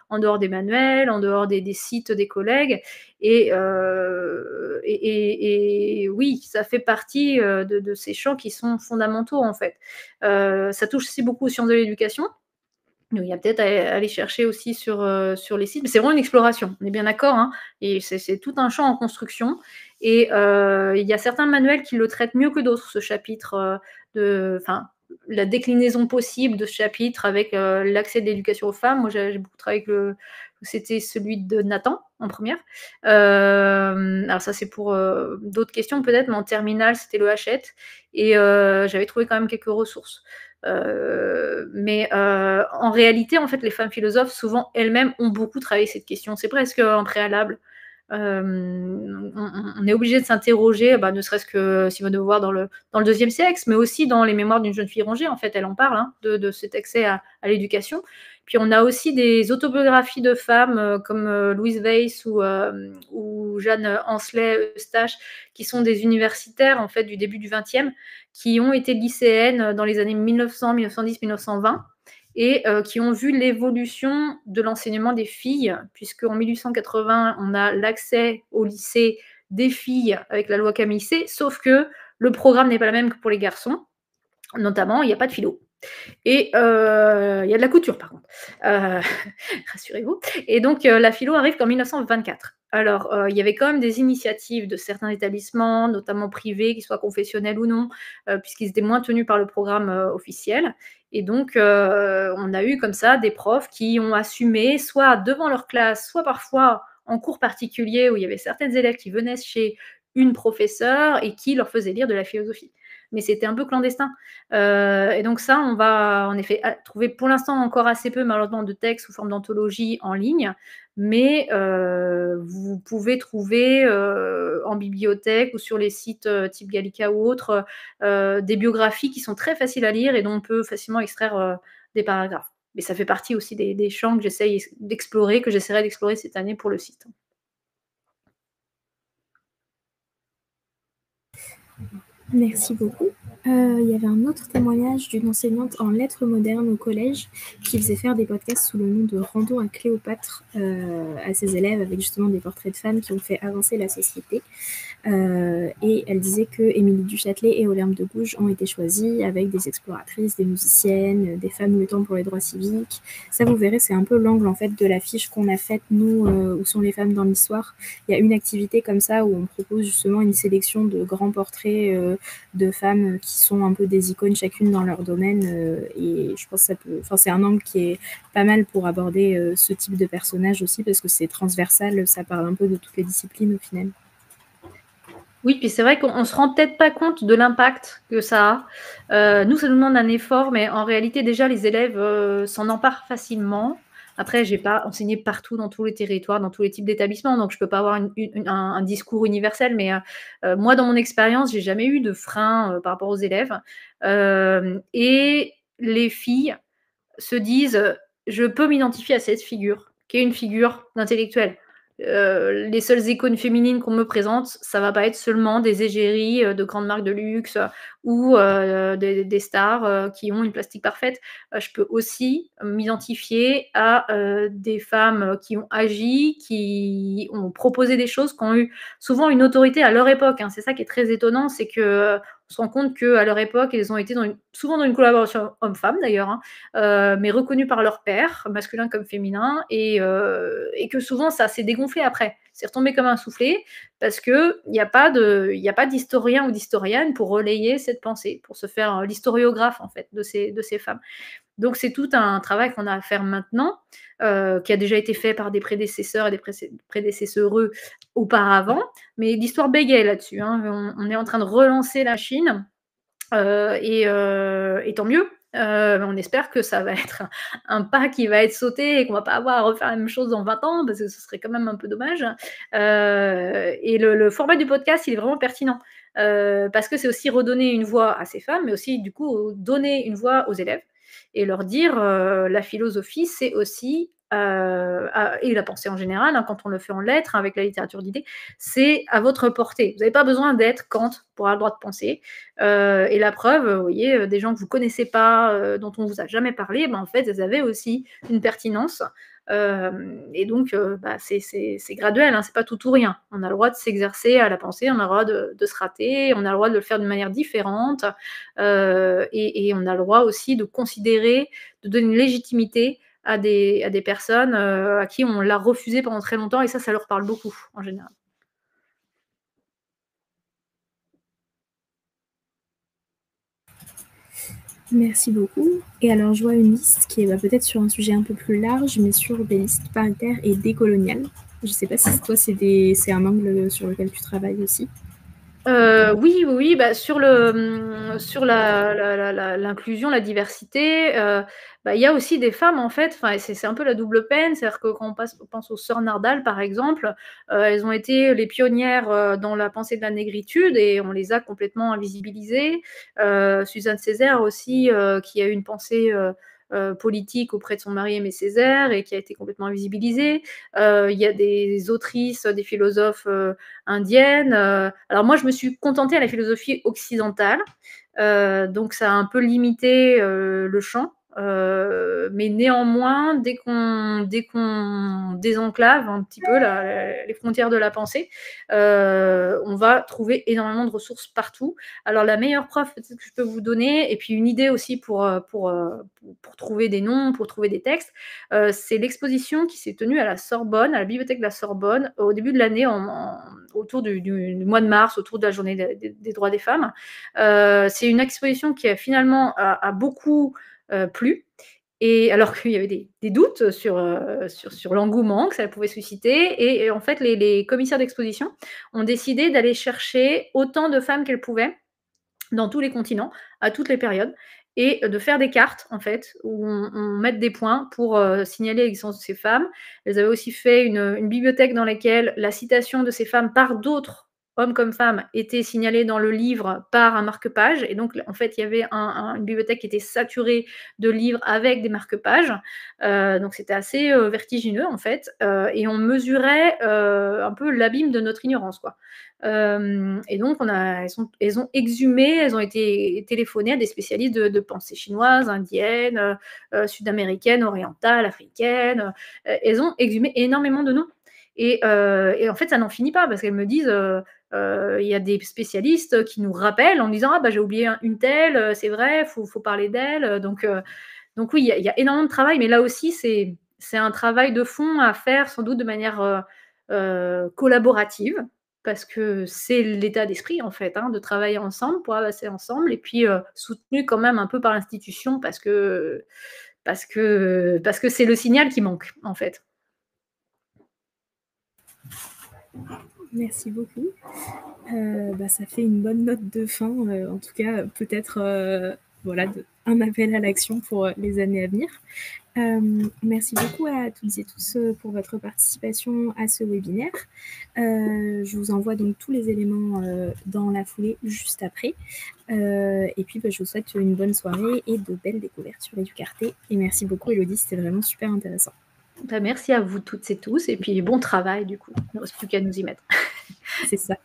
en dehors des manuels, en dehors des sites des collègues. Et oui, ça fait partie de ces champs qui sont fondamentaux en fait. Ça touche aussi beaucoup aux sciences de l'éducation. Donc il y a peut-être à aller chercher aussi sur les sites, mais c'est vraiment une exploration, on est bien d'accord, hein, et c'est tout un champ en construction. Et il y a certains manuels qui le traitent mieux que d'autres, ce chapitre, la déclinaison possible de ce chapitre avec l'accès de l'éducation aux femmes. Moi, j'ai beaucoup travaillé avec c'était celui de Nathan, en première. Alors ça, c'est pour d'autres questions peut-être, mais en terminale, c'était le Hachette, et j'avais trouvé quand même quelques ressources. Mais en réalité, en fait, les femmes philosophes, souvent, elles-mêmes ont beaucoup travaillé cette question. C'est presque un préalable. On est obligé de s'interroger, bah, ne serait-ce que Simone de Beauvoir dans le IIe siècle, mais aussi dans les mémoires d'une jeune fille rangée, en fait, elle en parle, hein, de cet accès à l'éducation. Puis on a aussi des autobiographies de femmes comme Louise Weiss ou Jeanne Ancelet-Eustache, qui sont des universitaires en fait du début du XXe, qui ont été lycéennes dans les années 1900, 1910, 1920, et qui ont vu l'évolution de l'enseignement des filles, puisqu'en 1880, on a l'accès au lycée des filles avec la loi Camille C, sauf que le programme n'est pas le même que pour les garçons. Notamment, il n'y a pas de philo. Et il y a de la couture, par contre. Rassurez-vous. Et donc, la philo arrive qu'en 1924. Alors, il y avait quand même des initiatives de certains établissements, notamment privés, qu'ils soient confessionnels ou non, puisqu'ils étaient moins tenus par le programme, officiel et donc on a eu comme ça des profs qui ont assumé, soit devant leur classe, soit parfois en cours particulier où il y avait certains élèves qui venaient chez une professeure et qui leur faisait lire de la philosophie. Mais c'était un peu clandestin, et donc ça, on va en effet trouver pour l'instant encore assez peu malheureusement de textes sous forme d'anthologie en ligne, mais vous pouvez trouver en bibliothèque ou sur les sites type Gallica ou autres, des biographies qui sont très faciles à lire et dont on peut facilement extraire des paragraphes. Mais ça fait partie aussi des champs que j'essaye d'explorer, que j'essaierai d'explorer cette année pour le site. Merci beaucoup. Il y avait un autre témoignage d'une enseignante en lettres modernes au collège qui faisait faire des podcasts sous le nom de Rando à Cléopâtre à ses élèves avec justement des portraits de femmes qui ont fait avancer la société. Et elle disait que Émilie du Châtelet et Olympe de Gouges ont été choisies avec des exploratrices, des musiciennes, des femmes luttant pour les droits civiques. Ça, vous verrez, c'est un peu l'angle en fait de la fiche qu'on a faite nous, où sont les femmes dans l'histoire. Il y a une activité comme ça où on propose justement une sélection de grands portraits de femmes qui sont un peu des icônes chacune dans leur domaine. Et je pense que ça peut, enfin, c'est un angle qui est pas mal pour aborder ce type de personnage aussi parce que c'est transversal, ça parle un peu de toutes les disciplines au final. Oui, puis c'est vrai qu'on se rend peut-être pas compte de l'impact que ça a. Nous, ça nous demande un effort, mais en réalité, déjà, les élèves s'en emparent facilement. Après, j'ai pas enseigné partout dans tous les territoires, dans tous les types d'établissements, donc je peux pas avoir un discours universel, mais moi, dans mon expérience, j'ai jamais eu de frein par rapport aux élèves. Et les filles se disent, je peux m'identifier à cette figure, qui est une figure d'intellectuelle. Les seules icônes féminines qu'on me présente, ça va pas être seulement des égéries de grandes marques de luxe ou des stars qui ont une plastique parfaite. Je peux aussi m'identifier à des femmes qui ont agi, qui ont proposé des choses, qui ont eu souvent une autorité à leur époque. Hein. C'est ça qui est très étonnant, c'est que on se rend compte qu'à leur époque, elles ont été souvent dans une collaboration homme-femme d'ailleurs, hein, mais reconnues par leur père, masculin comme féminin, et que souvent ça s'est dégonflé après. C'est retombé comme un soufflé parce qu'il n'y a pas d'historien ou d'historienne pour relayer cette pensée, pour se faire l'historiographe en fait de ces femmes. Donc c'est tout un travail qu'on a à faire maintenant, qui a déjà été fait par des prédécesseurs et des prédécesseureux auparavant, mais l'histoire bégaye là-dessus. Hein. On est en train de relancer la Chine, et tant mieux. On espère que ça va être un pas qui va être sauté et qu'on va pas avoir à refaire la même chose dans 20 ans, parce que ce serait quand même un peu dommage. Et le format du podcast, il est vraiment pertinent, parce que c'est aussi redonner une voix à ces femmes, mais aussi du coup donner une voix aux élèves et leur dire la philosophie, c'est aussi et la pensée en général, hein, quand on le fait en lettres, hein, avec la littérature d'idées, c'est à votre portée. Vous n'avez pas besoin d'être Kant pour avoir le droit de penser. Et la preuve, vous voyez, des gens que vous ne connaissez pas, dont on ne vous a jamais parlé, ben, en fait, elles avaient aussi une pertinence. Et donc, c'est graduel, hein, c'est pas tout ou rien. On a le droit de s'exercer à la pensée, on a le droit de se rater, on a le droit de le faire d'une manière différente, et on a le droit aussi de considérer, de donner une légitimité à des personnes à qui on l'a refusé pendant très longtemps, et ça leur parle beaucoup en général. Merci beaucoup. Et alors, je vois une liste qui est peut-être sur un sujet un peu plus large, mais sur des listes paritaires et décoloniales. Je ne sais pas si toi, c'est un angle sur lequel tu travailles aussi. Oui, bah, sur l'inclusion, la diversité, bah, il y a aussi des femmes en fait, enfin c'est un peu la double peine. C'est-à-dire que quand on pense aux sœurs Nardal par exemple, elles ont été les pionnières, dans la pensée de la négritude et on les a complètement invisibilisées. Suzanne Césaire aussi, qui a eu une pensée, politique auprès de son mari Aimé Césaire et qui a été complètement invisibilisée. Il y a des autrices, des philosophes, indiennes. Alors moi, je me suis contentée à la philosophie occidentale, donc ça a un peu limité le champ. mais néanmoins, dès qu'on désenclave un petit peu les frontières de la pensée, on va trouver énormément de ressources partout. Alors la meilleure preuve peut-être que je peux vous donner, et puis une idée aussi pour trouver des noms, pour trouver des textes, c'est l'exposition qui s'est tenue à la Sorbonne, à la bibliothèque de la Sorbonne, au début de l'année, autour du mois de mars, autour de la journée des droits des femmes. C'est une exposition qui a finalement a beaucoup plu. Et alors qu'il y avait des doutes sur l'engouement que ça pouvait susciter. Et en fait, les commissaires d'exposition ont décidé d'aller chercher autant de femmes qu'elles pouvaient dans tous les continents, à toutes les périodes, et de faire des cartes, en fait, où on met des points pour signaler l'existence de ces femmes. Elles avaient aussi fait une bibliothèque dans laquelle la citation de ces femmes par d'autres hommes comme femmes, était signalée dans le livre par un marque-page. Et donc, en fait, il y avait une bibliothèque qui était saturée de livres avec des marque-pages. Donc, c'était assez vertigineux, en fait. Et on mesurait un peu l'abîme de notre ignorance, quoi. Et donc, elles ont exhumé, elles ont été téléphonées à des spécialistes de pensée chinoise, indienne, sud-américaine, orientale, africaine. Elles ont exhumé énormément de noms. Et en fait, ça n'en finit pas, parce qu'elles me disent, il y a des spécialistes qui nous rappellent en disant « Ah, bah, j'ai oublié une telle, c'est vrai, faut parler d'elle. » Donc oui, il y a énormément de travail, mais là aussi, c'est un travail de fond à faire, sans doute de manière collaborative, parce que c'est l'état d'esprit, en fait, de travailler ensemble pour avancer ensemble, et puis soutenu quand même un peu par l'institution, parce que c'est le signal qui manque, en fait. Merci beaucoup. Ça fait une bonne note de fin, en tout cas peut-être un appel à l'action pour les années à venir. Merci beaucoup à toutes et tous pour votre participation à ce webinaire. Je vous envoie donc tous les éléments dans la foulée juste après. Et puis je vous souhaite une bonne soirée et de belles découvertes sur Educarté. Et merci beaucoup Élodie, c'était vraiment super intéressant. Merci à vous toutes et tous, et puis bon travail du coup, il ne reste plus qu'à nous y mettre. C'est ça.